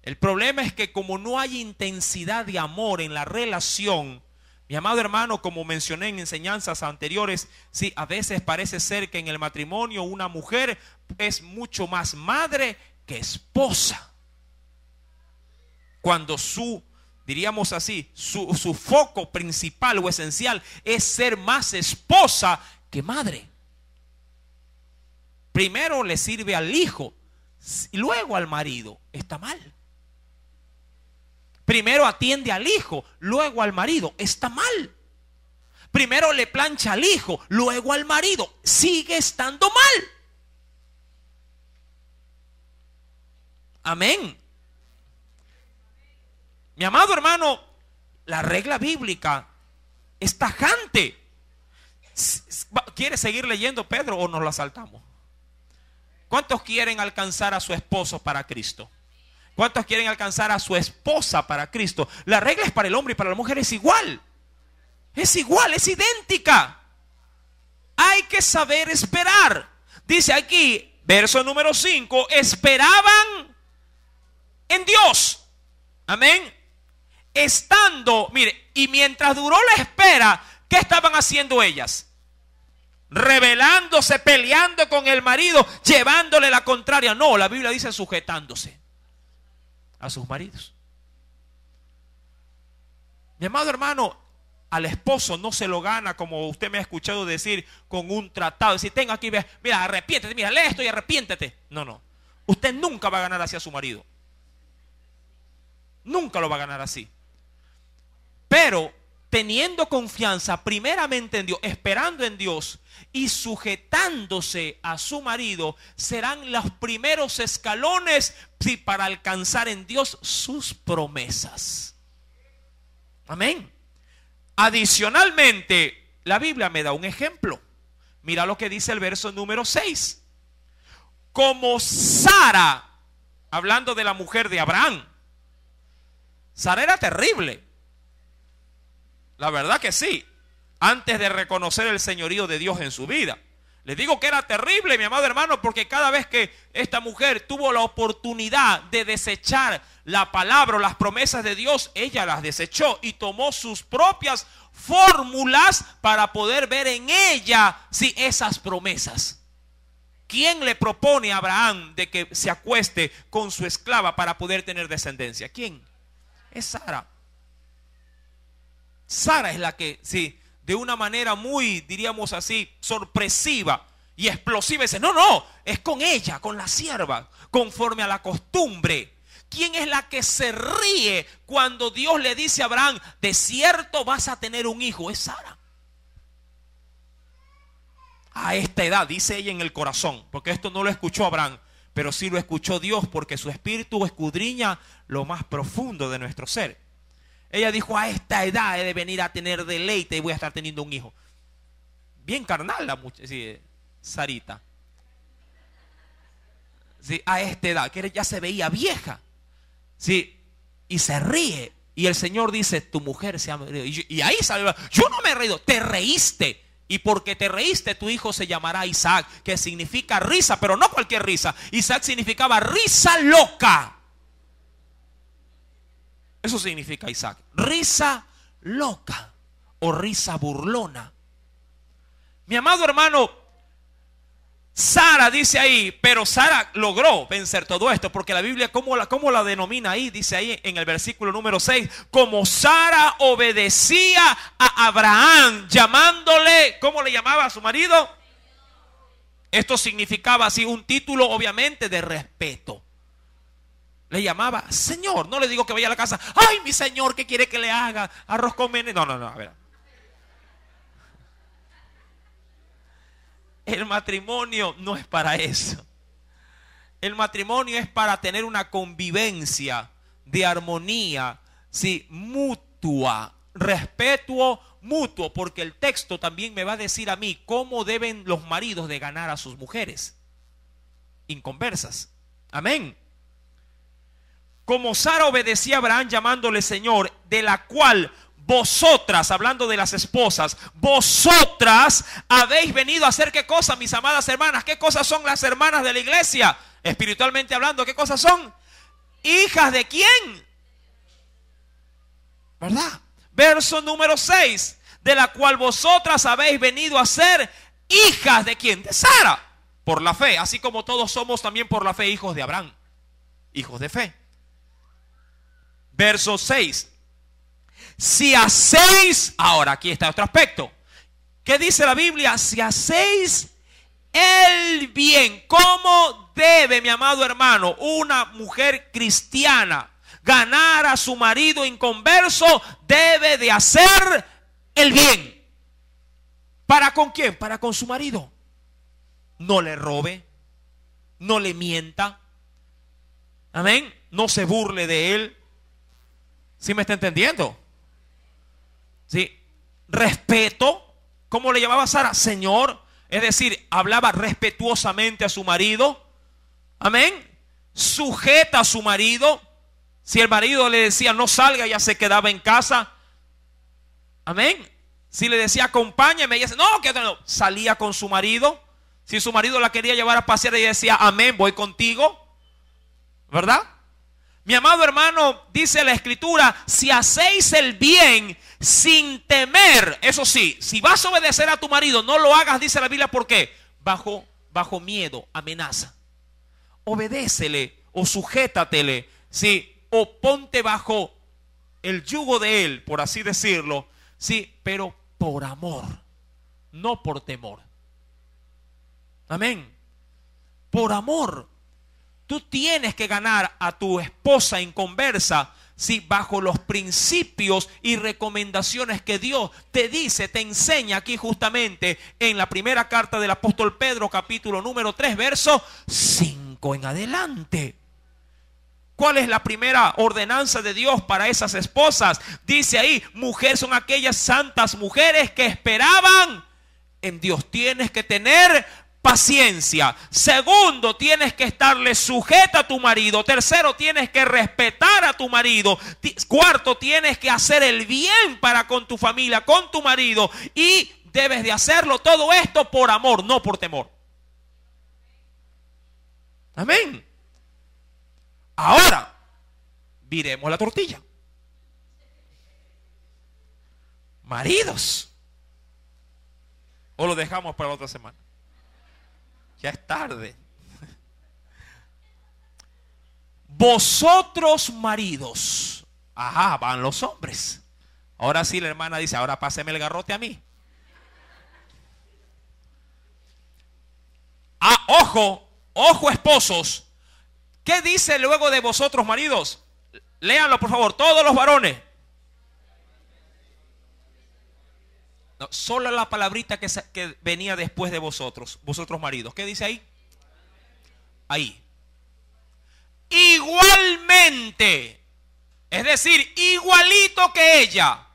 El problema es que como no hay intensidad de amor en la relación, mi amado hermano, como mencioné en enseñanzas anteriores, sí, a veces parece ser que en el matrimonio una mujer es mucho más madre que esposa. Cuando diríamos así, su foco principal o esencial es ser más esposa que madre. Primero le sirve al hijo y luego al marido. Está mal. Primero atiende al hijo, luego al marido. Está mal. Primero le plancha al hijo, luego al marido. Sigue estando mal. Amén. Mi amado hermano, la regla bíblica es tajante. ¿Quiere seguir leyendo, Pedro, o nos la saltamos? ¿Cuántos quieren alcanzar a su esposo para Cristo? ¿Cuántos quieren alcanzar a su esposa para Cristo? La regla es para el hombre y para la mujer es igual. Es igual, es idéntica. Hay que saber esperar. Dice aquí, verso número 5, esperaban en Dios. Amén. Estando, mire, y mientras duró la espera, ¿qué estaban haciendo ellas? Rebelándose, peleando con el marido, llevándole la contraria. No, la Biblia dice sujetándose a sus maridos. Mi amado hermano, al esposo no se lo gana, como usted me ha escuchado decir, con un tratado. Decir, tengo aquí, mira, arrepiéntete, mira, lee esto y arrepiéntete. No. Usted nunca va a ganar así a su marido. Nunca lo va a ganar así. Pero teniendo confianza primeramente en Dios, esperando en Dios y sujetándose a su marido, serán los primeros escalones, sí, para alcanzar en Dios sus promesas. Amén. Adicionalmente, la Biblia me da un ejemplo. Mira lo que dice el verso número 6. Como Sara, hablando de la mujer de Abraham. Sara era terrible. La verdad que sí. Antes de reconocer el señorío de Dios en su vida. Les digo que era terrible, mi amado hermano, porque cada vez que esta mujer tuvo la oportunidad de desechar la palabra o las promesas de Dios, ella las desechó y tomó sus propias fórmulas para poder ver en ella, sí, esas promesas. ¿Quién le propone a Abraham de que se acueste con su esclava para poder tener descendencia? ¿Quién? Es Sara. Sara es la que, sí, de una manera muy, diríamos así, sorpresiva y explosiva, dice, no, es con ella, con la sierva, conforme a la costumbre. ¿Quién es la que se ríe cuando Dios le dice a Abraham, de cierto vas a tener un hijo? Es Sara. A esta edad, dice ella en el corazón, porque esto no lo escuchó Abraham, pero sí lo escuchó Dios, porque su espíritu escudriña lo más profundo de nuestro ser. Ella dijo, a esta edad he de venir a tener deleite y voy a estar teniendo un hijo. Bien carnal la muchacha, sí, Sarita. Sí, a esta edad, que ya se veía vieja. Sí, y se ríe. Y el Señor dice, tu mujer se ha reído. Y ahí salió, yo no me he reído, te reíste. Y porque te reíste, tu hijo se llamará Isaac, que significa risa, pero no cualquier risa. Isaac significaba risa loca. Eso significa Isaac. Risa loca o risa burlona. Mi amado hermano, Sara dice ahí, pero Sara logró vencer todo esto, porque la Biblia, ¿cómo la denomina ahí? Dice ahí en el versículo número 6, como Sara obedecía a Abraham, llamándole, ¿cómo le llamaba a su marido? Esto significaba así un título obviamente de respeto. Le llamaba Señor. No le digo que vaya a la casa, ay mi Señor, ¿qué quiere que le haga? Arroz con menestra. No, a ver. El matrimonio no es para eso. El matrimonio es para tener una convivencia de armonía, sí, mutua, respeto mutuo, porque el texto también me va a decir a mí cómo deben los maridos de ganar a sus mujeres inconversas. Amén. Como Sara obedecía a Abraham llamándole Señor, de la cual vosotras, hablando de las esposas, vosotras habéis venido a hacer ¿qué cosa, mis amadas hermanas? ¿Qué cosas son las hermanas de la iglesia? Espiritualmente hablando, ¿qué cosas son? ¿Hijas de quién? ¿Verdad? Verso número 6, de la cual vosotras habéis venido a ser hijas de quién? De Sara, por la fe, así como todos somos también por la fe hijos de Abraham, hijos de fe. Verso 6. Si hacéis, ahora aquí está otro aspecto. ¿Qué dice la Biblia? Si hacéis el bien. ¿Cómo debe, mi amado hermano, una mujer cristiana ganar a su marido inconverso? Debe de hacer el bien. ¿Para con quién? Para con su marido. No le robe, no le mienta. Amén. No se burle de él. ¿Sí me está entendiendo? Sí. Respeto. ¿Cómo le llamaba Sara? Señor. Es decir, hablaba respetuosamente a su marido. Amén. Sujeta a su marido. Si el marido le decía no salga, ella se quedaba en casa. Amén. Si le decía acompáñame, ella decía no, que no. Salía con su marido. Si su marido la quería llevar a pasear, ella decía amén, voy contigo. ¿Verdad? Mi amado hermano, dice la escritura, si hacéis el bien sin temer, eso sí, si vas a obedecer a tu marido, no lo hagas, dice la Biblia, ¿por qué? Bajo miedo, amenaza. Obedécele o sujétatele, sí, o ponte bajo el yugo de él, por así decirlo, sí, pero por amor, no por temor. Amén. Por amor. Tú tienes que ganar a tu esposa inconversa, sí, bajo los principios y recomendaciones que Dios te dice, te enseña aquí justamente en la primera carta del apóstol Pedro, capítulo número 3, verso 5 en adelante. ¿Cuál es la primera ordenanza de Dios para esas esposas? Dice ahí, mujer son aquellas santas mujeres que esperaban en Dios. Tienes que tener paciencia. Segundo, tienes que estarle sujeta a tu marido. Tercero, tienes que respetar a tu marido. Cuarto, tienes que hacer el bien para con tu familia, con tu marido. Y debes de hacerlo todo esto por amor, no por temor. Amén. Ahora, viremos la tortilla. Maridos. ¿O lo dejamos para la otra semana? Ya es tarde. Vosotros maridos. Ajá, van los hombres. Ahora sí la hermana dice, ahora páseme el garrote a mí. Ah, ojo, ojo esposos. ¿Qué dice luego de vosotros maridos? Léanlo por favor, todos los varones. No, solo la palabrita que venía después de vosotros, vosotros maridos. ¿Qué dice ahí? Ahí. Igualmente, es decir, igualito que ella,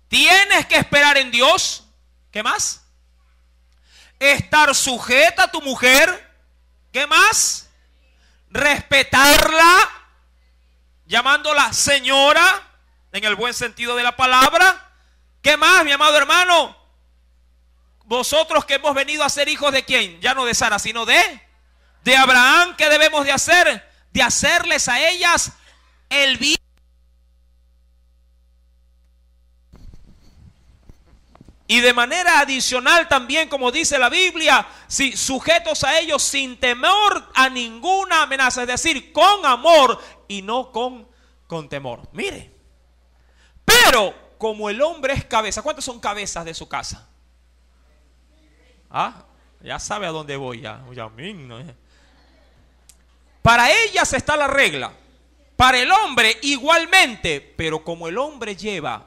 tienes que esperar en Dios. ¿Qué más? Estar sujeta a tu mujer. ¿Qué más? Respetarla, llamándola señora, en el buen sentido de la palabra. ¿Qué más, mi amado hermano? Vosotros que hemos venido a ser hijos de ¿quién? Ya no de Sara, sino de Abraham. ¿Qué debemos de hacer? De hacerles a ellas el bien. Y de manera adicional también, como dice la Biblia, si sujetos a ellos sin temor a ninguna amenaza, es decir, con amor y no con temor. Mire, pero como el hombre es cabeza, ¿cuántos son cabezas de su casa? Ah, ya sabe a dónde voy ya. Para ellas está la regla, para el hombre igualmente, pero como el hombre lleva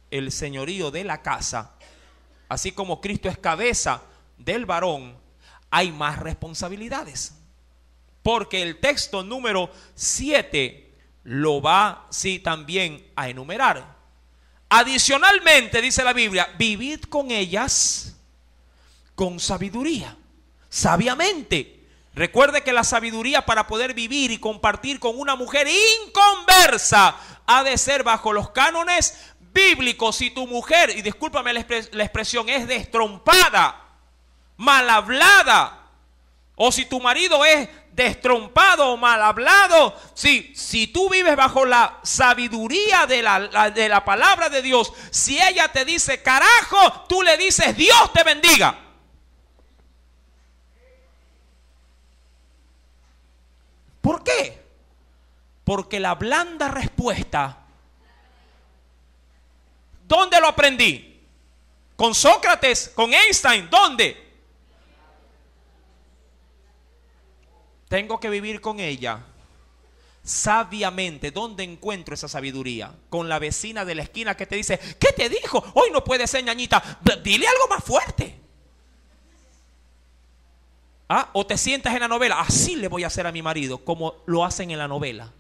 el señorío de la casa, así como Cristo es cabeza del varón, hay más responsabilidades. Porque el texto número 7 lo va, sí, también a enumerar. Adicionalmente, dice la Biblia, vivid con ellas con sabiduría, sabiamente. Recuerde que la sabiduría para poder vivir y compartir con una mujer inconversa ha de ser bajo los cánones bíblico. Si tu mujer, y discúlpame la expresión, es destrompada, mal hablada, o si tu marido es destrompado o mal hablado, si tú vives bajo la sabiduría de la palabra de Dios, si ella te dice carajo, tú le dices Dios te bendiga. ¿Por qué? Porque la blanda respuesta, ¿dónde lo aprendí? ¿Con Sócrates? ¿Con Einstein? ¿Dónde? Tengo que vivir con ella sabiamente. ¿Dónde encuentro esa sabiduría? Con la vecina de la esquina que te dice, ¿qué te dijo? Hoy no puede ser, ñañita. Dile algo más fuerte. ¿Ah? O te sientas en la novela. Así le voy a hacer a mi marido, como lo hacen en la novela.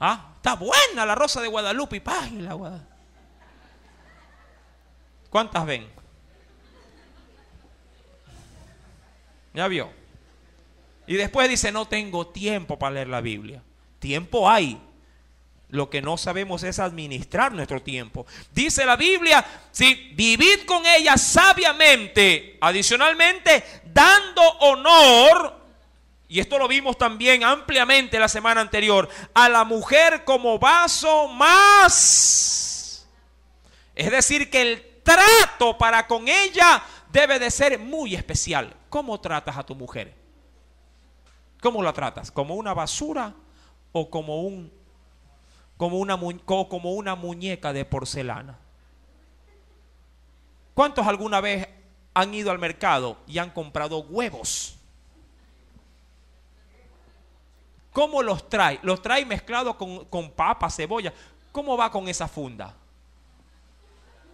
¿Ah? Está buena la Rosa de Guadalupe. ¿Cuántas ven? Ya vio. Y después dice, no tengo tiempo para leer la Biblia. Tiempo hay. Lo que no sabemos es administrar nuestro tiempo. Dice la Biblia, sí, vivid con ella sabiamente. Adicionalmente, dando honor, y esto lo vimos también ampliamente la semana anterior, a la mujer como vaso más. Es decir, que el trato para con ella debe de ser muy especial. ¿Cómo tratas a tu mujer? ¿Cómo la tratas? ¿Como una basura o como una muñeca de porcelana? ¿Cuántos alguna vez han ido al mercado y han comprado huevos? ¿Cómo los trae? Los trae mezclados con papa, cebolla. ¿Cómo va con esa funda?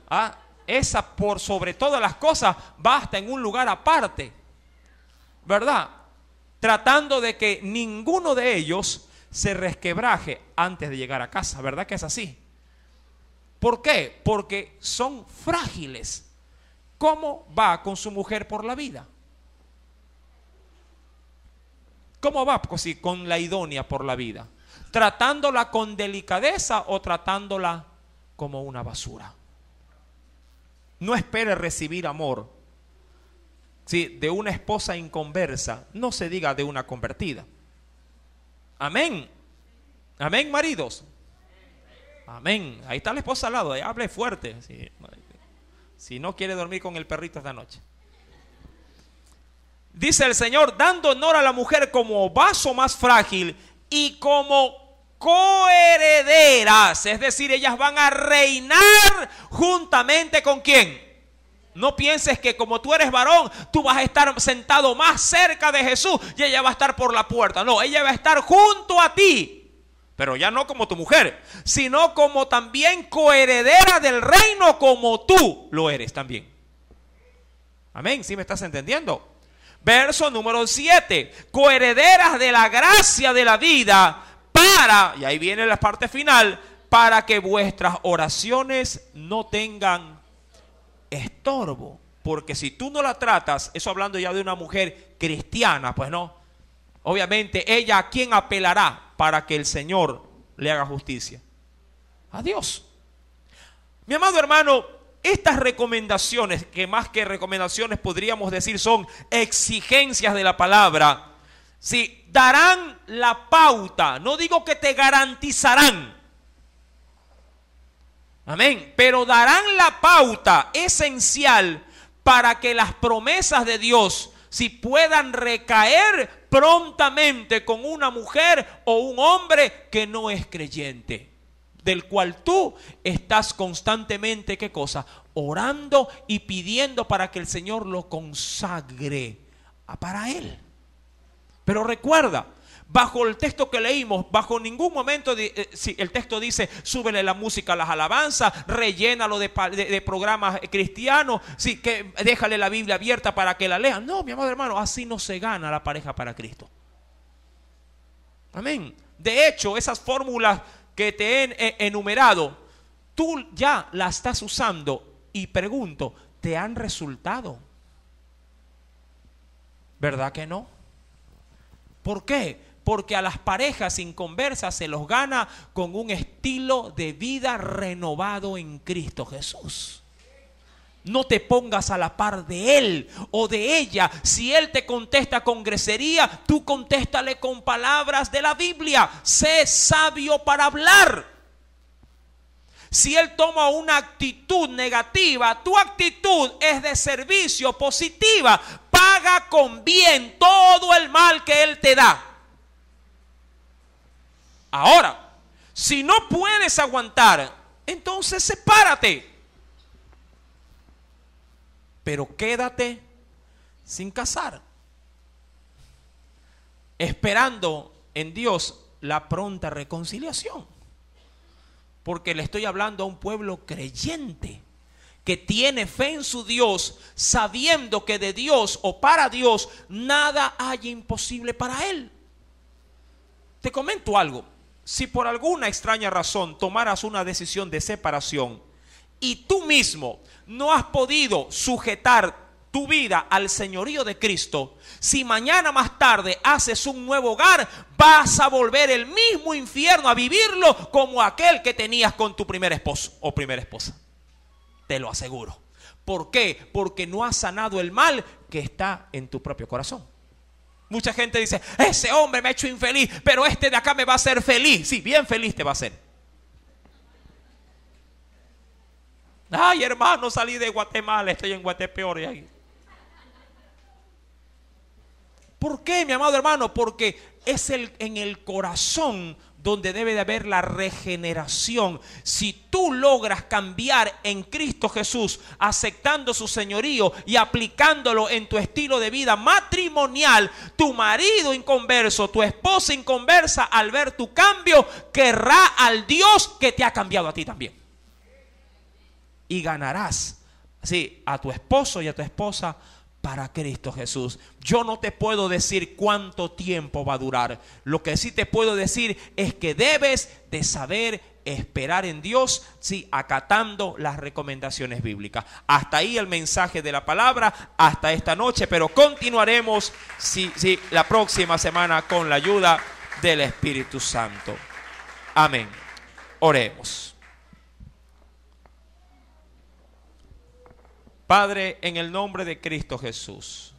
Ah, esa por sobre todas las cosas va hasta en un lugar aparte, ¿verdad? Tratando de que ninguno de ellos se resquebraje antes de llegar a casa. ¿Verdad que es así? ¿Por qué? Porque son frágiles. ¿Cómo va con su mujer por la vida? ¿Cómo va con la idónea por la vida? ¿Tratándola con delicadeza o tratándola como una basura? No espere recibir amor, ¿sí?, de una esposa inconversa, no se diga de una convertida. Amén. Amén, maridos. Amén. Ahí está la esposa al lado, hable fuerte. Si no quiere dormir con el perrito esta noche. Dice el Señor, dando honor a la mujer como vaso más frágil y como coherederas, es decir, ellas van a reinar juntamente con ¿quién? No pienses que como tú eres varón, tú vas a estar sentado más cerca de Jesús y ella va a estar por la puerta. No, ella va a estar junto a ti, pero ya no como tu mujer, sino como también coheredera del reino como tú lo eres también. Amén, ¿sí me estás entendiendo? Verso número 7, coherederas de la gracia de la vida para, y ahí viene la parte final, para que vuestras oraciones no tengan estorbo. Porque si tú no la tratas, eso hablando ya de una mujer cristiana, pues no, obviamente ella a quién apelará para que el Señor le haga justicia. A Dios. Mi amado hermano, estas recomendaciones, que más que recomendaciones podríamos decir son exigencias de la palabra, sí, darán la pauta, no digo que te garantizarán, amén, pero darán la pauta esencial para que las promesas de Dios si puedan recaer prontamente con una mujer o un hombre que no es creyente, del cual tú estás constantemente, ¿qué cosa? Orando y pidiendo para que el Señor lo consagre para Él. Pero recuerda, bajo el texto que leímos, bajo ningún momento, si el texto dice, súbele la música a las alabanzas, rellénalo de programas cristianos, sí, que déjale la Biblia abierta para que la lean. No, mi amado hermano, así no se gana la pareja para Cristo. Amén. De hecho, esas fórmulas que te he enumerado, tú ya las estás usando y pregunto, ¿te han resultado? ¿Verdad que no? ¿Por qué? Porque a las parejas inconversas se los gana con un estilo de vida renovado en Cristo Jesús. No te pongas a la par de él o de ella. Si él te contesta con grosería, tú contéstale con palabras de la Biblia. Sé sabio para hablar. Si él toma una actitud negativa, tu actitud es de servicio, positiva. Paga con bien todo el mal que él te da. Ahora, si no puedes aguantar, entonces sepárate. Pero quédate sin casar, esperando en Dios la pronta reconciliación. Porque le estoy hablando a un pueblo creyente que tiene fe en su Dios, sabiendo que de Dios o para Dios nada hay imposible para él. Te comento algo. Si por alguna extraña razón tomaras una decisión de separación y tú mismo no has podido sujetar tu vida al señorío de Cristo, si mañana más tarde haces un nuevo hogar, vas a volver el mismo infierno a vivirlo como aquel que tenías con tu primer esposo o primera esposa. Te lo aseguro. ¿Por qué? Porque no has sanado el mal que está en tu propio corazón. Mucha gente dice, ese hombre me ha hecho infeliz, pero este de acá me va a hacer feliz. Sí, bien feliz te va a hacer. Ay, hermano, salí de Guatemala, estoy en Guatepeor. ¿Por qué, mi amado hermano? Porque es en el corazón donde debe de haber la regeneración. Si tú logras cambiar en Cristo Jesús, aceptando su señorío y aplicándolo en tu estilo de vida matrimonial, tu marido inconverso, tu esposa inconversa, al ver tu cambio, querrá al Dios que te ha cambiado a ti también. Y ganarás, sí, a tu esposo y a tu esposa para Cristo Jesús. Yo no te puedo decir cuánto tiempo va a durar. Lo que sí te puedo decir es que debes de saber esperar en Dios, sí, acatando las recomendaciones bíblicas. Hasta ahí el mensaje de la palabra, hasta esta noche, pero continuaremos la próxima semana con la ayuda del Espíritu Santo. Amén. Oremos. Padre, en el nombre de Cristo Jesús,